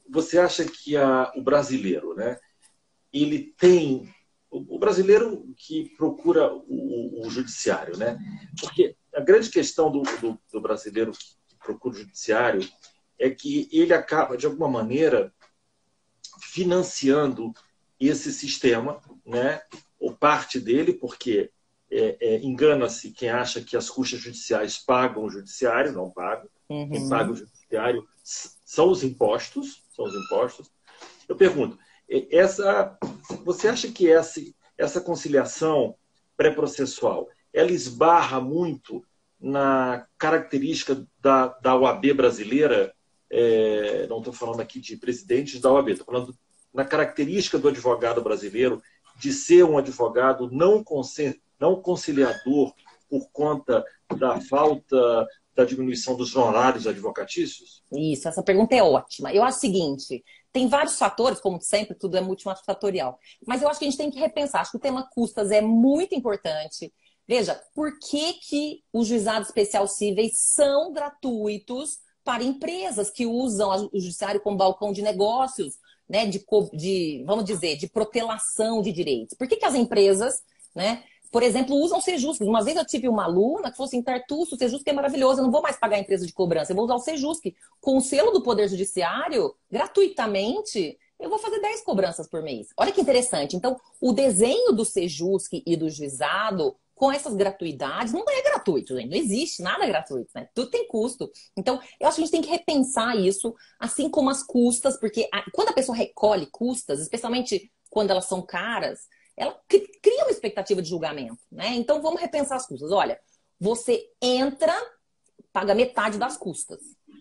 você acha que o brasileiro, né? Ele tem o brasileiro que procura o judiciário, né? Porque a grande questão do brasileiro que procura o judiciário é que ele acaba, de alguma maneira, financiando esse sistema, né? Ou parte dele, porque engana-se quem acha que as custas judiciais pagam o judiciário, não pagam. Quem paga o judiciário são os impostos, Eu pergunto, você acha que essa conciliação pré-processual, ela esbarra muito na característica da OAB brasileira? Não estou falando aqui de presidentes da OAB, estou falando na característica do advogado brasileiro de ser um advogado não conciliador por conta da falta da diminuição dos honorários advocatícios? Isso, essa pergunta é ótima. Eu acho o seguinte, tem vários fatores, como sempre, tudo é multifatorial. Mas eu acho que a gente tem que repensar. Acho que o tema custas é muito importante. Veja, por que os juizados especial cíveis são gratuitos para empresas que usam o judiciário como balcão de negócios, né, vamos dizer, de protelação de direitos? Por que as empresas, né, por exemplo, usam o Sejusc? Uma vez eu tive uma aluna que falou assim, Tartusso, o Sejusc é maravilhoso, eu não vou mais pagar a empresa de cobrança, eu vou usar o Sejusc. Com o selo do Poder Judiciário, gratuitamente, eu vou fazer 10 cobranças por mês. Olha que interessante. Então, o desenho do Sejusc e do juizado, com essas gratuidades, não é gratuito, gente. Não existe nada gratuito, né? Tudo tem custo. Então, eu acho que a gente tem que repensar isso, assim como as custas, porque quando a pessoa recolhe custas, especialmente quando elas são caras, ela cria uma expectativa de julgamento, né? Então, vamos repensar as custas. Olha, você entra, paga metade das custas.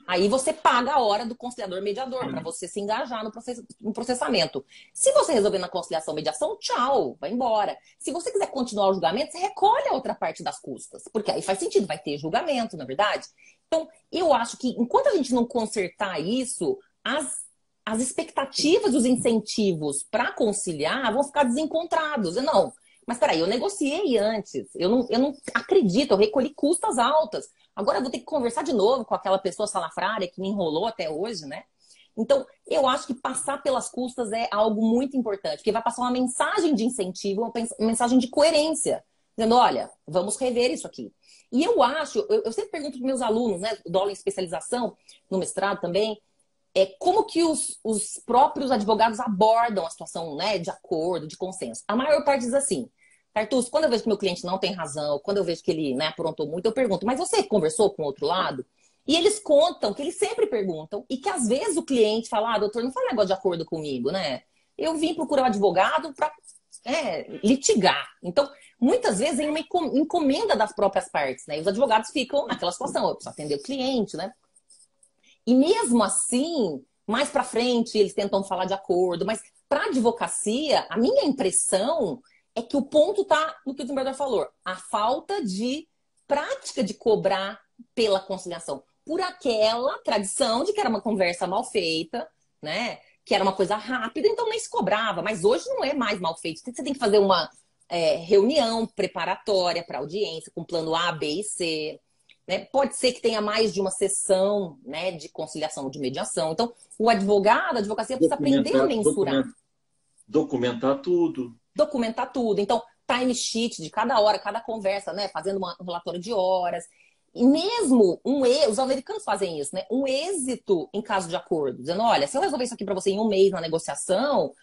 Aí você paga a hora do conciliador mediador, para você se engajar no processamento. Se você resolver na conciliação mediação, tchau, vai embora. Se você quiser continuar o julgamento, você recolhe a outra parte das custas. Porque aí faz sentido, vai ter julgamento, na é verdade? Então, eu acho que enquanto a gente não consertar isso, as expectativas, os incentivos para conciliar vão ficar desencontrados. Não, mas peraí, eu negociei antes, eu não acredito, eu recolhi custas altas. Agora eu vou ter que conversar de novo com aquela pessoa salafrária que me enrolou até hoje, né? Então, eu acho que passar pelas custas é algo muito importante, porque vai passar uma mensagem de incentivo, uma mensagem de coerência, dizendo, olha, vamos rever isso aqui. E eu acho, eu sempre pergunto para meus alunos, né, dou aula em especialização, no mestrado também, como que os próprios advogados abordam a situação, né, de acordo, de consenso. A maior parte diz assim, Tartusso, quando eu vejo que meu cliente não tem razão, quando eu vejo que ele, né, aprontou muito, eu pergunto, mas você conversou com o outro lado? E eles contam que eles sempre perguntam e que às vezes o cliente fala, doutor, não fala negócio de acordo comigo, né? Eu vim procurar um advogado para litigar. Então, muitas vezes é uma encomenda das próprias partes, né? E os advogados ficam naquela situação, eu preciso atender o cliente, né? E mesmo assim, mais para frente, eles tentam falar de acordo, mas para a advocacia, a minha impressão é que o ponto está no que o desembargador falou, a falta de prática de cobrar pela conciliação, por aquela tradição de que era uma conversa mal feita, né? Que era uma coisa rápida, então nem se cobrava. Mas hoje não é mais mal feito. Você tem que fazer uma reunião preparatória para audiência, com plano A, B e C. Né? Pode ser que tenha mais de uma sessão, né, de conciliação ou de mediação. Então, o advogado, a advocacia precisa aprender a mensurar. Documentar tudo. Documentar tudo. Então, time sheet de cada hora, cada conversa, né? Fazendo um relatório de horas. E mesmo os americanos fazem isso, né? Um êxito em caso de acordo. Dizendo, olha, se eu resolver isso aqui para você em um mês na negociação,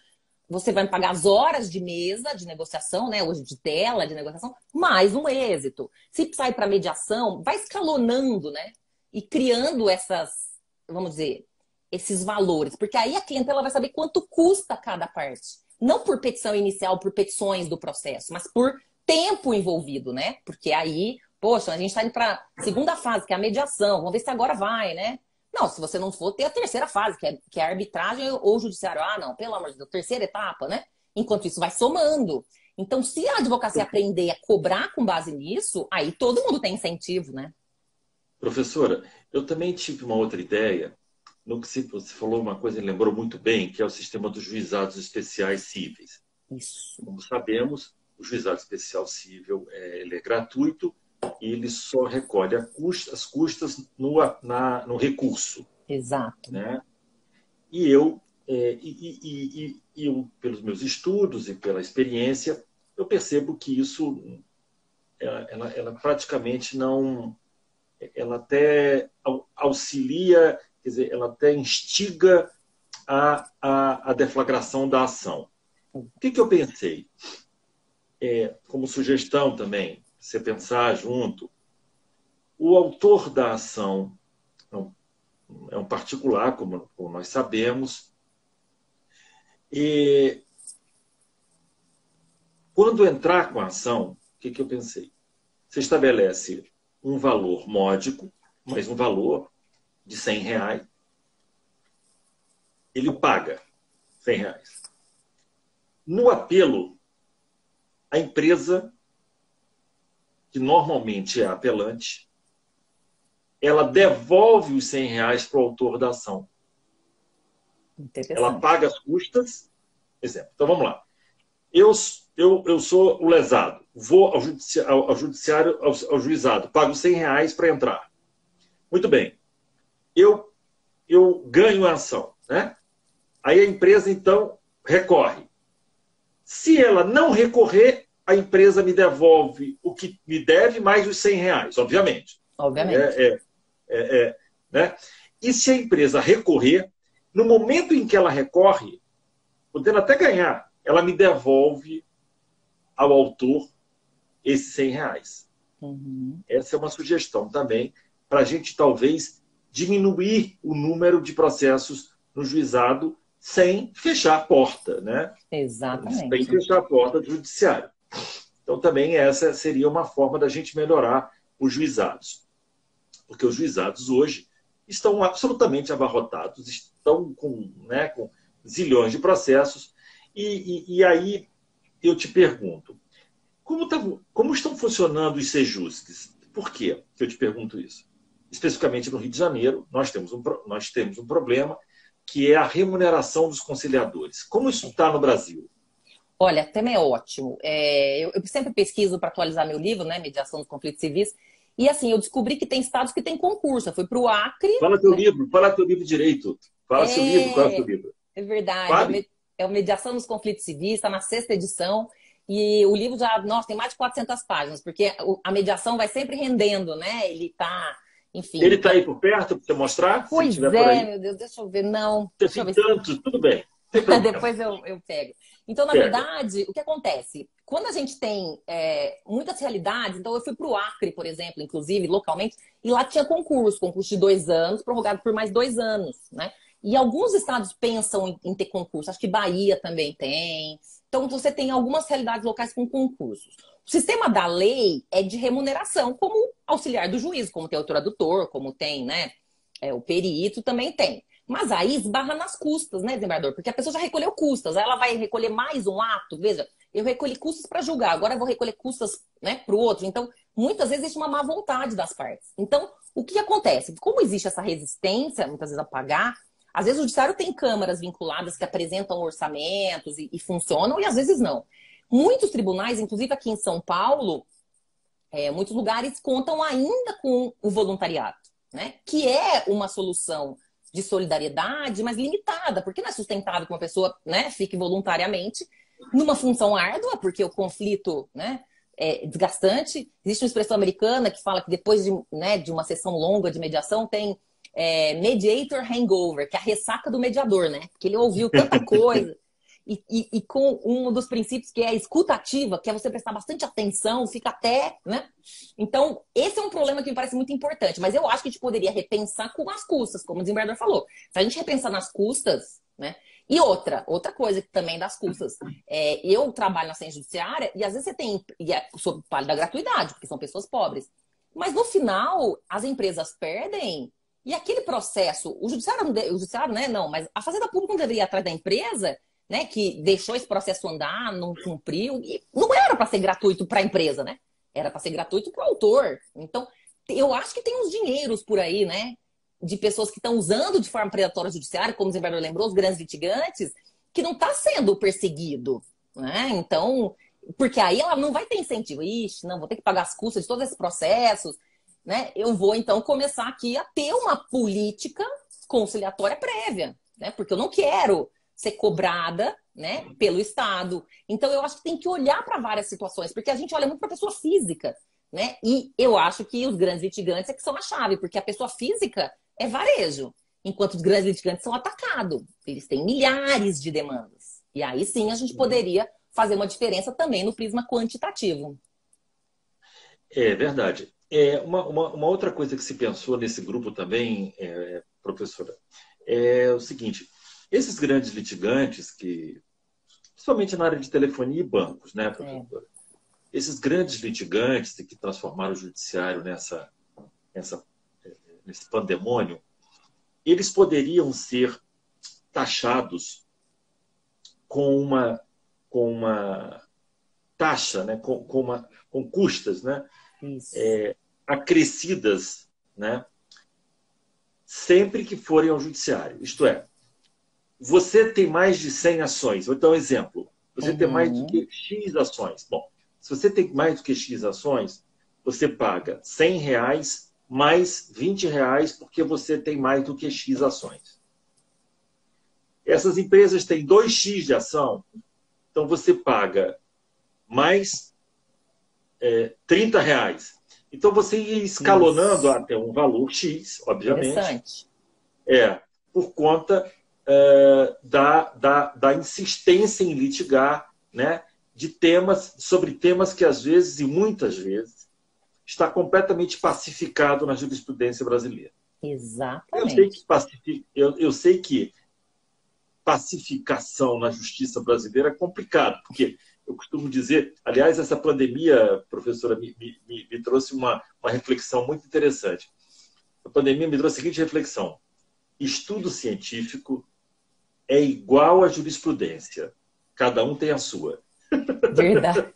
você vai me pagar as horas de mesa de negociação, né? Hoje de tela de negociação, mais um êxito. Se precisar ir para mediação, vai escalonando, né? E criando vamos dizer, esses valores. Porque aí a clientela vai saber quanto custa cada parte. Não por petição inicial, por petições do processo, mas por tempo envolvido, né? Porque aí Poxa, a gente está indo para a segunda fase, que é a mediação. Vamos ver se agora vai, né? Não, se você não for, tem a terceira fase, que é a arbitragem ou o judiciário. Ah, não, pelo amor de Deus, terceira etapa, né? Enquanto isso vai somando. Então, se a advocacia aprender a cobrar com base nisso, aí todo mundo tem incentivo, né? Professora, eu também tive uma outra ideia. No que você falou uma coisa e lembrou muito bem, que é o sistema dos juizados especiais cíveis. Isso. Como sabemos, o juizado especial cível ele é gratuito e ele só recolhe as custas no recurso. Exato. Né? E eu, pelos meus estudos e pela experiência, eu percebo que isso ela praticamente não... Ela até auxilia, quer dizer, ela até instiga a deflagração da ação. O que eu pensei? Como sugestão também, você pensar junto, o autor da ação é um particular, como nós sabemos, e quando entrar com a ação, o que eu pensei? Você estabelece um valor módico, mas um valor de R$100. Ele paga R$100. No apelo, a empresa, que normalmente é apelante, ela devolve os R$100 para o autor da ação. Ela paga as custas. Exemplo. Então, vamos lá. Eu sou o lesado. Vou ao judiciário, ao juizado. Pago R$100 para entrar. Muito bem. Eu ganho a ação. Né? Aí a empresa, então, recorre. Se ela não recorrer, a empresa me devolve o que me deve mais os R$100, obviamente. Obviamente. Né? E se a empresa recorrer, no momento em que ela recorre, podendo até ganhar, ela me devolve ao autor esses R$100. Uhum. Essa é uma sugestão também para a gente talvez diminuir o número de processos no juizado sem fechar a porta, né? Exatamente. Sem fechar a porta do judiciário. Então também essa seria uma forma da gente melhorar os juizados. Porque os juizados hoje estão absolutamente abarrotados, estão com zilhões de processos. E aí eu te pergunto, como estão funcionando os sejusques? Por quê que eu te pergunto isso? Especificamente no Rio de Janeiro, nós temos um problema, que é a remuneração dos conciliadores. Como isso está no Brasil? Olha, o tema é ótimo. Eu sempre pesquiso para atualizar meu livro, né? Mediação dos conflitos civis. E assim, eu descobri que tem estados que tem concurso. Eu fui para o Acre. Fala teu livro direito. Fala seu livro, qual é o seu livro? É verdade. É o Mediação dos Conflitos Civis, está na 6ª edição. E o livro já, tem mais de 400 páginas, porque a mediação vai sempre rendendo, né? Ele está, enfim... Ele está aí por perto para você mostrar? Pois é, meu Deus, deixa eu ver. Não, deixa eu ver. Tantos, tudo bem. Depois eu pego. Então, na verdade, o que acontece? Quando a gente tem muitas realidades, então eu fui para o Acre, por exemplo, inclusive, localmente, e lá tinha concurso de 2 anos, prorrogado por mais 2 anos, né? E alguns estados pensam em ter concurso, acho que Bahia também tem. Então, você tem algumas realidades locais com concursos. O sistema da lei é de remuneração, como auxiliar do juiz, como tem o tradutor, como tem, né, o perito, também tem. Mas aí esbarra nas custas, né, desembargador? Porque a pessoa já recolheu custas, aí ela vai recolher mais um ato. Veja, eu recolhi custas para julgar, agora eu vou recolher custas, né, para o outro. Então, muitas vezes existe uma má vontade das partes. Então, o que acontece? Como existe essa resistência, muitas vezes, a pagar, às vezes o judiciário tem câmaras vinculadas que apresentam orçamentos e funcionam, e às vezes não. Muitos tribunais, inclusive aqui em São Paulo, muitos lugares contam ainda com o voluntariado, né? Que é uma solução de solidariedade, mas limitada, porque não é sustentável que uma pessoa, né, fique voluntariamente numa função árdua, porque o conflito, né, é desgastante. Existe uma expressão americana que fala que depois de uma sessão longa de mediação tem mediator hangover, que é a ressaca do mediador, né? Porque ele ouviu tanta coisa. E com um dos princípios que é a escuta ativa, que é você prestar bastante atenção, fica até, né? Então, esse é um problema que me parece muito importante, mas eu acho que a gente poderia repensar com as custas, como o desembargador falou. Se a gente repensar nas custas, né? E outra coisa que também das custas, eu trabalho na ciência judiciária e às vezes você tem, sob o palio da gratuidade, porque são pessoas pobres. Mas no final, as empresas perdem e aquele processo, o judiciário, o judiciário, né? Não, mas a Fazenda Pública não deveria ir atrás da empresa, né? Que deixou esse processo andar, não cumpriu. E não era para ser gratuito para a empresa, né? Era para ser gratuito para o autor. Então, eu acho que tem uns dinheiros por aí, né? De pessoas que estão usando de forma predatória o judiciário, como o desembargador lembrou, os grandes litigantes, que não está sendo perseguido, né? Então, porque aí ela não vai ter incentivo. Ixi, não, vou ter que pagar as custas de todos esses processos, né? Eu vou, então, começar aqui a ter uma política conciliatória prévia, né? Porque eu não quero ser cobrada, né, pelo Estado. Então, eu acho que tem que olhar para várias situações, porque a gente olha muito para a pessoa física, né? E eu acho que os grandes litigantes é que são a chave, porque a pessoa física é varejo, enquanto os grandes litigantes são atacados. Eles têm milhares de demandas. E aí sim a gente poderia fazer uma diferença também no prisma quantitativo. É verdade. Uma outra coisa que se pensou nesse grupo também, professora, é o seguinte: esses grandes litigantes, que, principalmente na área de telefonia e bancos, né, professora? Esses grandes litigantes que transformaram o judiciário nesse pandemônio, eles poderiam ser taxados com uma taxa, né, com custas, né, acrescidas, né, sempre que forem ao judiciário. Isto é, você tem mais de 100 ações. Vou dar um exemplo. Você tem mais do que X ações. Bom, se você tem mais do que X ações, você paga R$ 100 mais R$ 20 porque você tem mais do que X ações. Essas empresas têm 2X de ação, então você paga mais R$ 30. Então você ia escalonando até um valor X, obviamente. Interessante. Por conta da insistência em litigar, né, sobre temas que às vezes, e muitas vezes, está completamente pacificado na jurisprudência brasileira. Exatamente. Eu sei que pacificação na justiça brasileira é complicado, porque eu costumo dizer, aliás, essa pandemia, professora, me trouxe uma reflexão muito interessante. A pandemia me trouxe a seguinte reflexão: estudo científico é igual à jurisprudência. Cada um tem a sua. Verdade.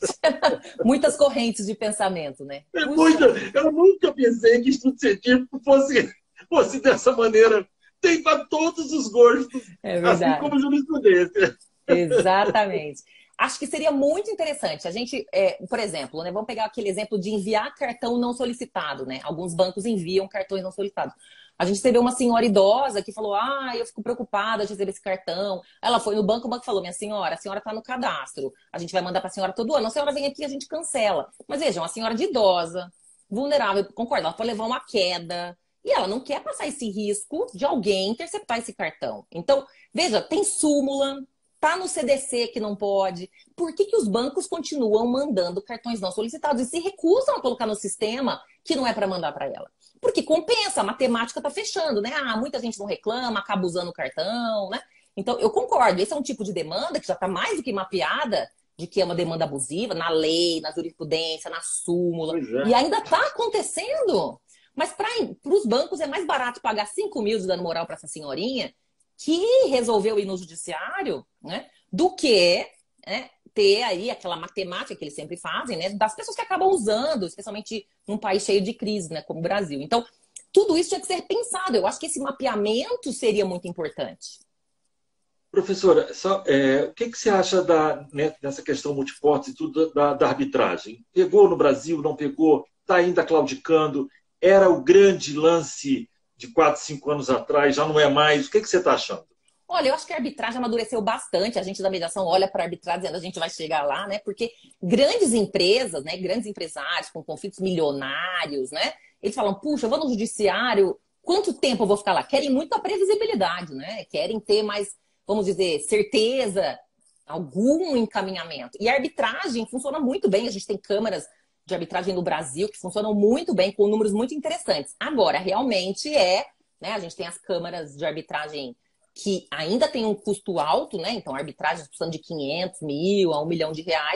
Muitas correntes de pensamento, né? Eu nunca pensei que estudo científico fosse dessa maneira. Tem para todos os gostos, assim como jurisprudência. Exatamente. Acho que seria muito interessante. A gente, por exemplo, né, vamos pegar aquele exemplo de enviar cartão não solicitado, né? Alguns bancos enviam cartões não solicitados. A gente recebeu uma senhora idosa que falou: eu fico preocupada de receber esse cartão. Ela foi no banco, o banco falou: minha senhora, a senhora está no cadastro. A gente vai mandar para a senhora todo ano. A senhora vem aqui e a gente cancela. Mas vejam, uma senhora de idosa, vulnerável, concorda, ela pode levar uma queda. E ela não quer passar esse risco de alguém interceptar esse cartão. Então, veja, tem súmula, tá no CDC que não pode. Por que os bancos continuam mandando cartões não solicitados e se recusam a colocar no sistema que não é para mandar para ela? Porque compensa, a matemática tá fechando, né? Muita gente não reclama, acaba usando o cartão, né? Então, eu concordo, esse é um tipo de demanda que já está mais do que mapeada, de que é uma demanda abusiva na lei, na jurisprudência, na súmula. E ainda está acontecendo. Mas para os bancos é mais barato pagar 5 mil de dano moral para essa senhorinha que resolveu ir no judiciário, né, do que ter aí aquela matemática que eles sempre fazem, né, das pessoas que acabam usando, especialmente num país cheio de crise, né, como o Brasil. Então, tudo isso tinha que ser pensado. Eu acho que esse mapeamento seria muito importante. Professora, o que você acha dessa questão multiportes e tudo da arbitragem? Pegou no Brasil, não pegou? Está ainda claudicando? Era o grande lance de 4, 5 anos atrás, já não é mais. O que você está achando? Olha, eu acho que a arbitragem amadureceu bastante. A gente da mediação olha para a arbitragem dizendo a gente vai chegar lá, né? Porque grandes empresas, né? Grandes empresários com conflitos milionários, né? Eles falam: puxa, eu vou no judiciário, quanto tempo eu vou ficar lá? Querem muita previsibilidade, né? Querem ter mais, vamos dizer, certeza, algum encaminhamento. E a arbitragem funciona muito bem. A gente tem câmaras de arbitragem no Brasil que funcionam muito bem, com números muito interessantes. Agora, realmente né? A gente tem as câmaras de arbitragem que ainda tem um custo alto, né? Então, arbitragens custando de 500 mil a R$1 milhão.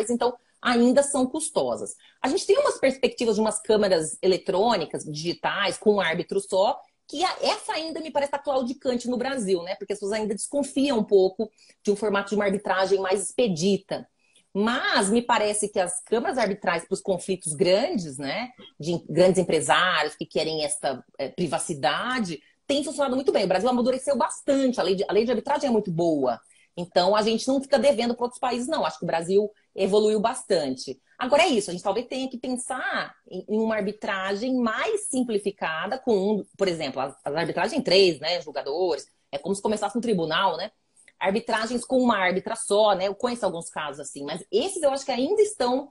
Então, ainda são custosas. A gente tem umas perspectivas de umas câmaras eletrônicas, digitais, com um árbitro só, que essa ainda me parece estar claudicante no Brasil, né? Porque as pessoas ainda desconfiam um pouco de um formato de uma arbitragem mais expedita. Mas me parece que as câmaras arbitrais para os conflitos grandes, né, de grandes empresários que querem essa privacidade, têm funcionado muito bem. O Brasil amadureceu bastante, a lei de arbitragem é muito boa. Então, a gente não fica devendo para outros países, não. Acho que o Brasil evoluiu bastante. Agora é isso, a gente talvez tenha que pensar em uma arbitragem mais simplificada, por exemplo, as arbitragens em três, né, julgadores. É como se começasse no tribunal, né? Arbitragens com uma árbitra só, né? Eu conheço alguns casos assim, mas esses eu acho que ainda estão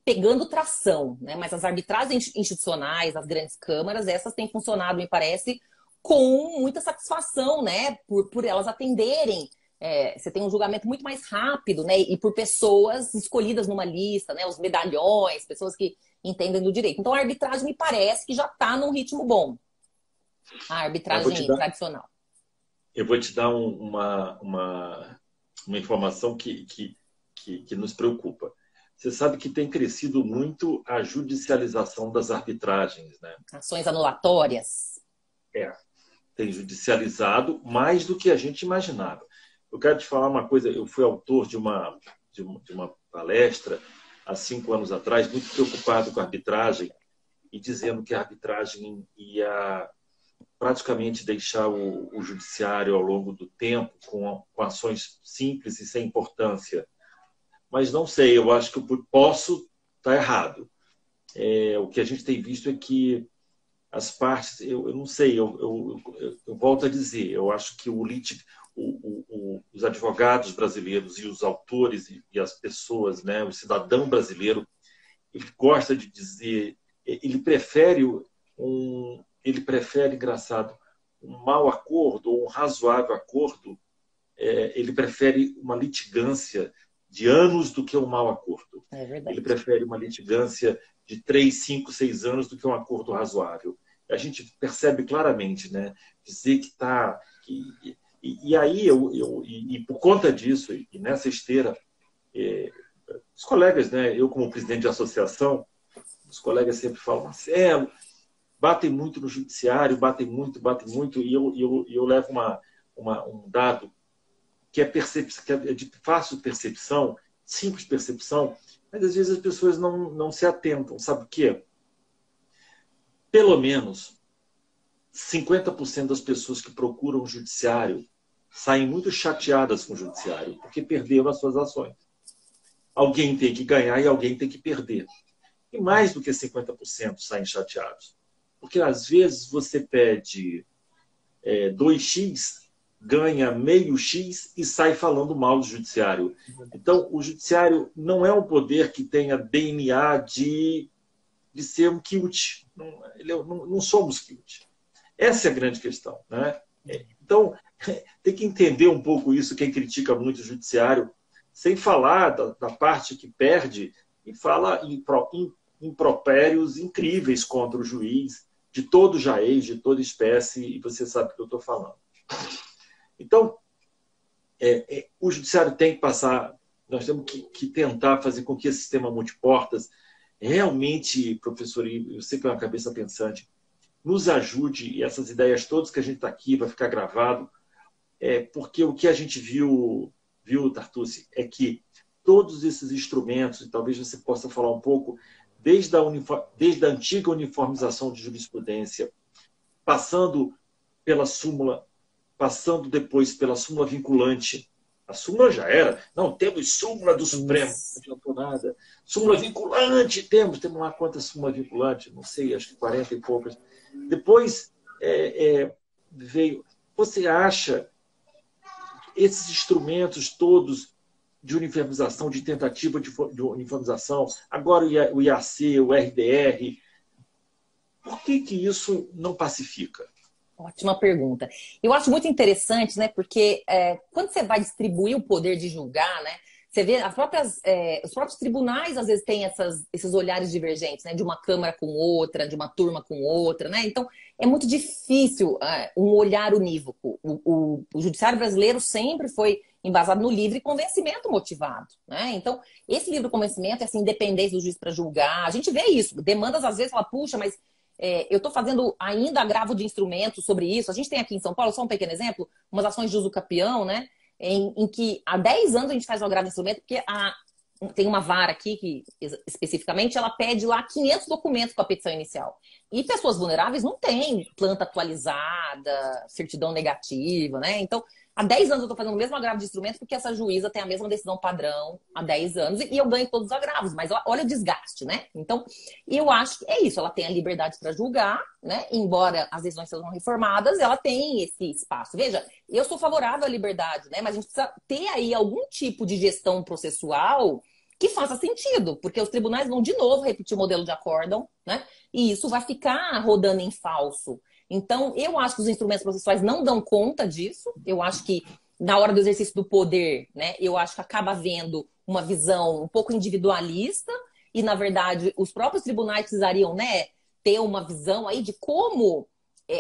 pegando tração, né? Mas as arbitragens institucionais, as grandes câmaras, essas têm funcionado, me parece, com muita satisfação, né? Por elas atenderem. Você tem um julgamento muito mais rápido, né? E por pessoas escolhidas numa lista, né? Os medalhões, pessoas que entendem do direito. Então a arbitragem me parece que já está num ritmo bom. A arbitragem tradicional. Eu vou te dar uma informação que nos preocupa. Você sabe que tem crescido muito a judicialização das arbitragens, né? Ações anulatórias. Tem judicializado mais do que a gente imaginava. Eu quero te falar uma coisa. Eu fui autor de uma palestra há 5 anos atrás, muito preocupado com a arbitragem e dizendo que a arbitragem ia praticamente deixar o judiciário ao longo do tempo com ações simples e sem importância. Mas não sei, eu acho que eu posso estar errado. O que a gente tem visto é que as partes, eu não sei, eu volto a dizer, eu acho que os advogados brasileiros e os autores e as pessoas, né, o cidadão brasileiro, ele gosta de dizer, ele prefere, engraçado, um mau acordo ou um razoável acordo, ele prefere uma litigância de anos do que um mau acordo. É verdade. Ele prefere uma litigância de 3, 5, 6 anos do que um acordo razoável. A gente percebe claramente, né? Dizer que está... E aí, e por conta disso, e nessa esteira, os colegas, né? Eu como presidente de associação, os colegas sempre falam, Marcelo, batem muito no judiciário, batem muito, e eu levo um dado que é de fácil percepção, simples percepção, mas às vezes as pessoas não se atentam. Sabe o quê? Pelo menos 50% das pessoas que procuram o judiciário saem muito chateadas com o judiciário, porque perderam as suas ações. Alguém tem que ganhar e alguém tem que perder. E mais do que 50% saem chateados. Porque às vezes você pede 2x, ganha meio X e sai falando mal do judiciário. Então, o judiciário não é um poder que tenha DNA de ser um quilt. Não somos quilt. Essa é a grande questão, né? Então, tem que entender um pouco isso, quem critica muito o judiciário, sem falar da parte que perde e fala em impropérios incríveis contra o juiz, de todo jaez, de toda espécie, e você sabe o que eu estou falando. Então, o judiciário tem que passar, nós temos que tentar fazer com que esse sistema multiportas realmente, professor, eu sei que é uma cabeça pensante, nos ajude, e essas ideias todas que a gente está aqui, vai ficar gravado, porque o que a gente viu, Tartucci, é que todos esses instrumentos, e talvez você possa falar um pouco, desde a antiga uniformização de jurisprudência, passando pela súmula, passando depois pela súmula vinculante. A súmula já era. Não, temos súmula do Supremo. Não adiantou nada. Súmula vinculante, temos lá quantas súmula vinculante? Não sei, acho que 40 e poucas. Depois veio... Você acha esses instrumentos todos de uniformização, de tentativa de uniformização, agora o IAC, o RDR, por que isso não pacifica? Ótima pergunta. Eu acho muito interessante, né? Porque quando você vai distribuir o poder de julgar, né? Você vê os próprios tribunais às vezes têm esses olhares divergentes, né? De uma câmara com outra, de uma turma com outra, né? Então é muito difícil um olhar unívoco. O judiciário brasileiro sempre foi embasado no livre convencimento motivado, né? Então, esse livre convencimento, essa independência do juiz para julgar, a gente vê isso. Demandas, às vezes, fala, puxa, mas eu estou fazendo ainda agravo de instrumentos sobre isso. A gente tem aqui em São Paulo, só um pequeno exemplo, umas ações de uso capião, né? Em que há 10 anos a gente faz o agravo de instrumento, porque tem uma vara aqui que, especificamente, ela pede lá 500 documentos para a petição inicial. E pessoas vulneráveis não têm planta atualizada, certidão negativa, né? Então, há 10 anos eu estou fazendo o mesmo agravo de instrumento porque essa juíza tem a mesma decisão padrão há 10 anos e eu ganho todos os agravos. Mas olha o desgaste, né? Então, eu acho que é isso. Ela tem a liberdade para julgar, né? Embora as decisões sejam reformadas, ela tem esse espaço. Veja, eu sou favorável à liberdade, né? Mas a gente precisa ter aí algum tipo de gestão processual que faça sentido, porque os tribunais vão de novo repetir o modelo de acórdão, né? E isso vai ficar rodando em falso. Então, eu acho que os instrumentos processuais não dão conta disso. Eu acho que, na hora do exercício do poder, né, eu acho que acaba havendo uma visão um pouco individualista e, na verdade, os próprios tribunais precisariam, né, ter uma visão aí de como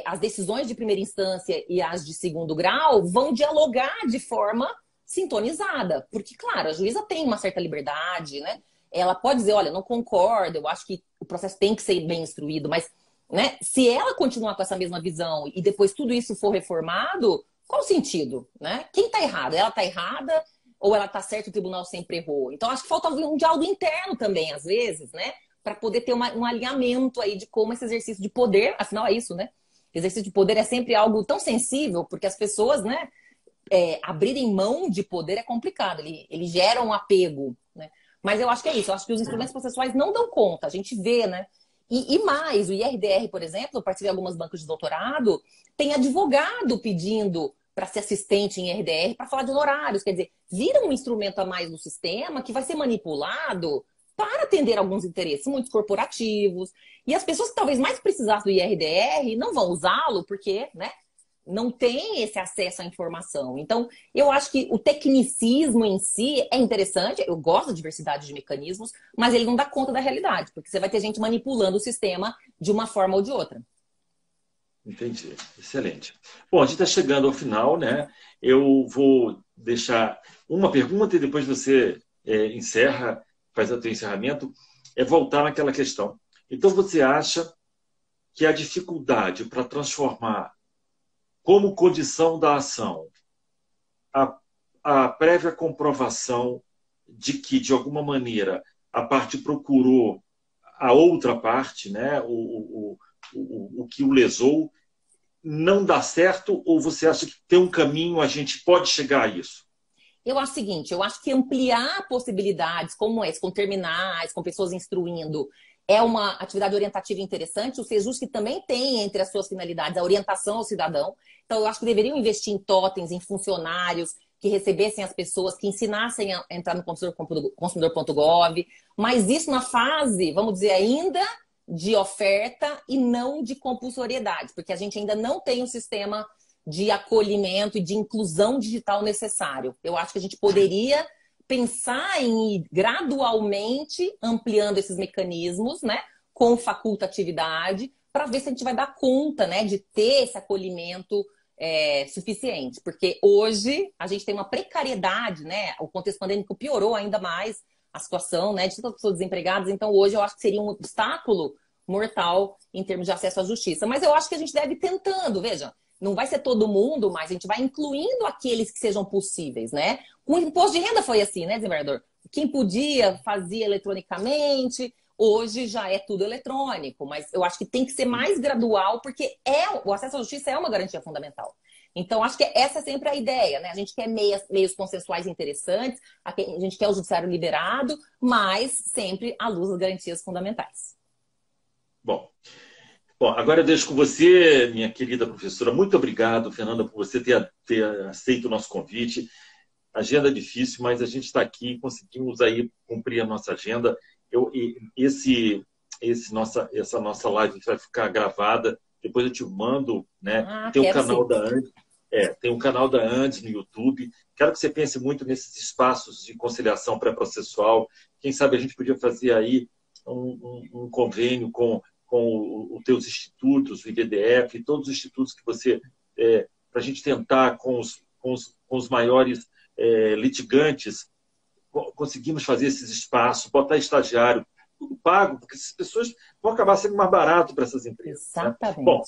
as decisões de primeira instância e as de segundo grau vão dialogar de forma sintonizada. Porque, claro, a juíza tem uma certa liberdade, né? Ela pode dizer, olha, não concordo, eu acho que o processo tem que ser bem instruído, mas, né, se ela continuar com essa mesma visão e depois tudo isso for reformado, qual o sentido, né? Quem está errado? Ela está errada ou ela está certa e o tribunal sempre errou? Então, acho que falta um diálogo interno também, às vezes, né? Para poder ter um alinhamento aí de como esse exercício de poder, afinal é isso, né? Exercício de poder é sempre algo tão sensível, porque as pessoas, né, abrirem mão de poder é complicado, ele gera um apego, né? Mas eu acho que é isso, eu acho que os instrumentos processuais não dão conta, a gente vê, né? E mais, o IRDR, por exemplo, eu participei de algumas bancas de doutorado, tem advogado pedindo para ser assistente em IRDR para falar de honorários, quer dizer, vira um instrumento a mais no sistema que vai ser manipulado para atender alguns interesses, muitos corporativos, e as pessoas que talvez mais precisassem do IRDR não vão usá-lo porque, né, não tem esse acesso à informação. Então, eu acho que o tecnicismo em si é interessante, eu gosto da diversidade de mecanismos, mas ele não dá conta da realidade, porque você vai ter gente manipulando o sistema de uma forma ou de outra. Entendi. Excelente. Bom, a gente está chegando ao final, né? Eu vou deixar uma pergunta e depois você encerra, faz o seu encerramento, voltar naquela questão. Então, você acha que a dificuldade para transformar como condição da ação a prévia comprovação de que, de alguma maneira, a parte procurou a outra parte, né, o que o lesou, não dá certo? Ou você acha que tem um caminho, a gente pode chegar a isso? Eu acho o seguinte, eu acho que ampliar possibilidades como essa, com terminais, com pessoas instruindo, é uma atividade orientativa interessante. O SEJUSC também tem entre as suas finalidades a orientação ao cidadão. Então, eu acho que deveriam investir em totens, em funcionários que recebessem as pessoas, que ensinassem a entrar no consumidor.gov. Mas isso na fase, vamos dizer, ainda de oferta e não de compulsoriedade, porque a gente ainda não tem um sistema de acolhimento e de inclusão digital necessário. Eu acho que a gente poderia pensar em ir gradualmente ampliando esses mecanismos, né, com facultatividade, para ver se a gente vai dar conta, né, de ter esse acolhimento suficiente. Porque hoje a gente tem uma precariedade, né, o contexto pandêmico piorou ainda mais a situação, né, de tantas pessoas desempregadas. Então, hoje eu acho que seria um obstáculo mortal em termos de acesso à justiça. Mas eu acho que a gente deve ir tentando, veja, não vai ser todo mundo, mas a gente vai incluindo aqueles que sejam possíveis, né? Com o imposto de renda foi assim, né, desembargador? Quem podia fazia eletronicamente, hoje já é tudo eletrônico, mas eu acho que tem que ser mais gradual, porque o acesso à justiça é uma garantia fundamental. Então, acho que essa é sempre a ideia, né? A gente quer meios consensuais interessantes, a gente quer o judiciário liberado, mas sempre à luz das garantias fundamentais. Bom, agora eu deixo com você, minha querida professora. Muito obrigado, Fernanda, por você ter aceito o nosso convite. Agenda difícil, mas a gente está aqui, conseguimos aí cumprir a nossa agenda. Essa nossa live vai ficar gravada, depois eu te mando, né? Tem o canal da Andes, tem um canal da Andes no YouTube. Quero que você pense muito nesses espaços de conciliação pré-processual. Quem sabe a gente podia fazer aí um convênio com os teus institutos, o IBDF, e todos os institutos que você, para a gente tentar com os maiores litigantes, conseguimos fazer esses espaços, botar estagiário, tudo pago, porque essas pessoas vão acabar sendo mais barato para essas empresas. Exatamente. Né? Bom,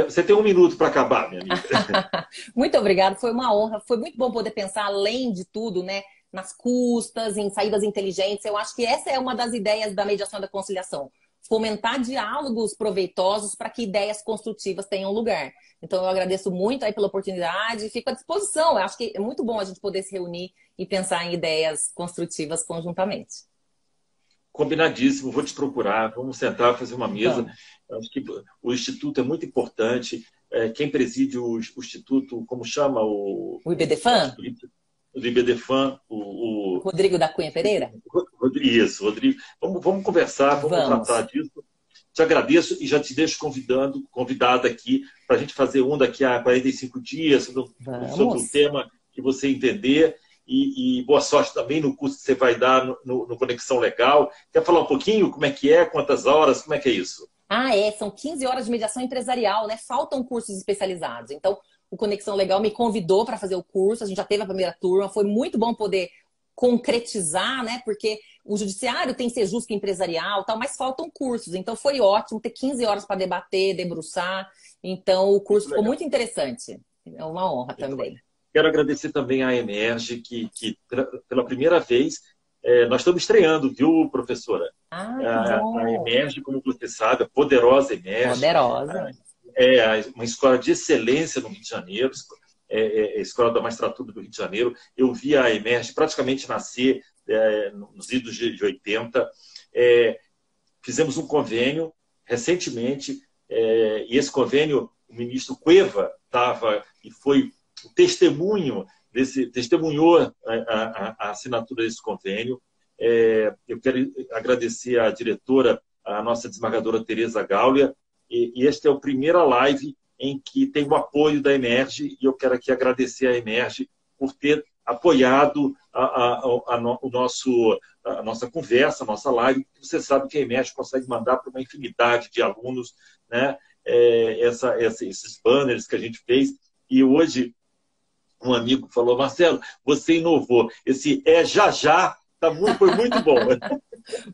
você tem 1 minuto para acabar, minha amiga. Muito obrigada, foi uma honra. Foi muito bom poder pensar, além de tudo, né, nas custas, em saídas inteligentes. Eu acho que essa é uma das ideias da mediação e da conciliação. Fomentar diálogos proveitosos para que ideias construtivas tenham lugar. Então, eu agradeço muito aí pela oportunidade e fico à disposição. Eu acho que é muito bom a gente poder se reunir e pensar em ideias construtivas conjuntamente. Combinadíssimo, vou te procurar, vamos sentar, fazer uma mesa. Acho que o Instituto é muito importante. Quem preside o Instituto, como chama? O IBDFAN? O IBDFAN. Rodrigo da Cunha Pereira? Isso, Rodrigo. Vamos conversar, vamos tratar disso. Te agradeço e já te deixo convidada aqui para a gente fazer daqui a 45 dias sobre o tema que você entender. E boa sorte também no curso que você vai dar no Conexão Legal. Quer falar um pouquinho como é que é, quantas horas, como é que é isso? São 15 horas de mediação empresarial, né? Faltam cursos especializados. Então, o Conexão Legal me convidou para fazer o curso, a gente já teve a primeira turma, foi muito bom poder concretizar, né? Porque o judiciário tem Sejusc empresarial, tal, mas faltam cursos. Então, foi ótimo ter 15 horas para debater, debruçar. Então, o curso ficou muito interessante. É uma honra também. Quero agradecer também à Emerge, que pela primeira vez, nós estamos estreando, viu, professora? A Emerge, como você sabe, a poderosa Emerge. Poderosa. Uma escola de excelência no Rio de Janeiro, a Escola da Magistratura do Rio de Janeiro. Eu vi a Emerge praticamente nascer nos idos de 80. Fizemos um convênio recentemente, e esse convênio, o ministro Cueva estava e foi testemunhou a assinatura desse convênio. Eu quero agradecer à diretora, a nossa desembargadora Tereza Gaulia, e esta é a primeira live em que tem o apoio da Emerge, e eu quero aqui agradecer à Emerge por ter apoiado a nossa conversa, a nossa live. Você sabe que a Emerge consegue mandar para uma infinidade de alunos, né, esses banners que a gente fez, e hoje um amigo falou: Marcelo, você inovou. Esse já foi muito bom.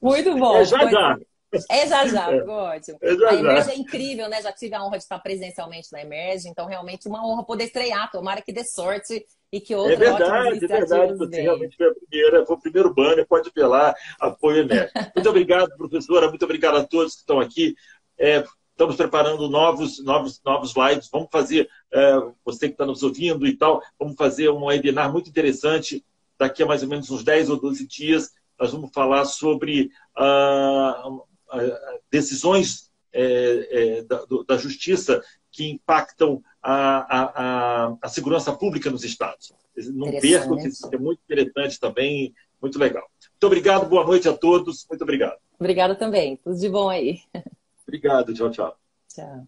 Muito bom. É já, ficou ótimo. A Emerge é incrível, né? Já tive a honra de estar presencialmente na Emerge, então realmente uma honra poder estrear. Tomara que dê sorte e que outras ótimas iniciativas É verdade, você realmente foi o primeiro banner, pode apelar, apoio Emerge. Muito obrigado, professora, muito obrigado a todos que estão aqui. Estamos preparando novos lives. Vamos fazer, você que está nos ouvindo e tal, vamos fazer um webinar muito interessante. Daqui a mais ou menos uns 10 ou 12 dias, nós vamos falar sobre decisões da justiça que impactam a segurança pública nos estados. Não percam, que isso é muito interessante também, muito legal. Muito obrigado, boa noite a todos. Muito obrigado. Obrigada também. Tudo de bom aí. Obrigado, tchau, tchau. Tchau.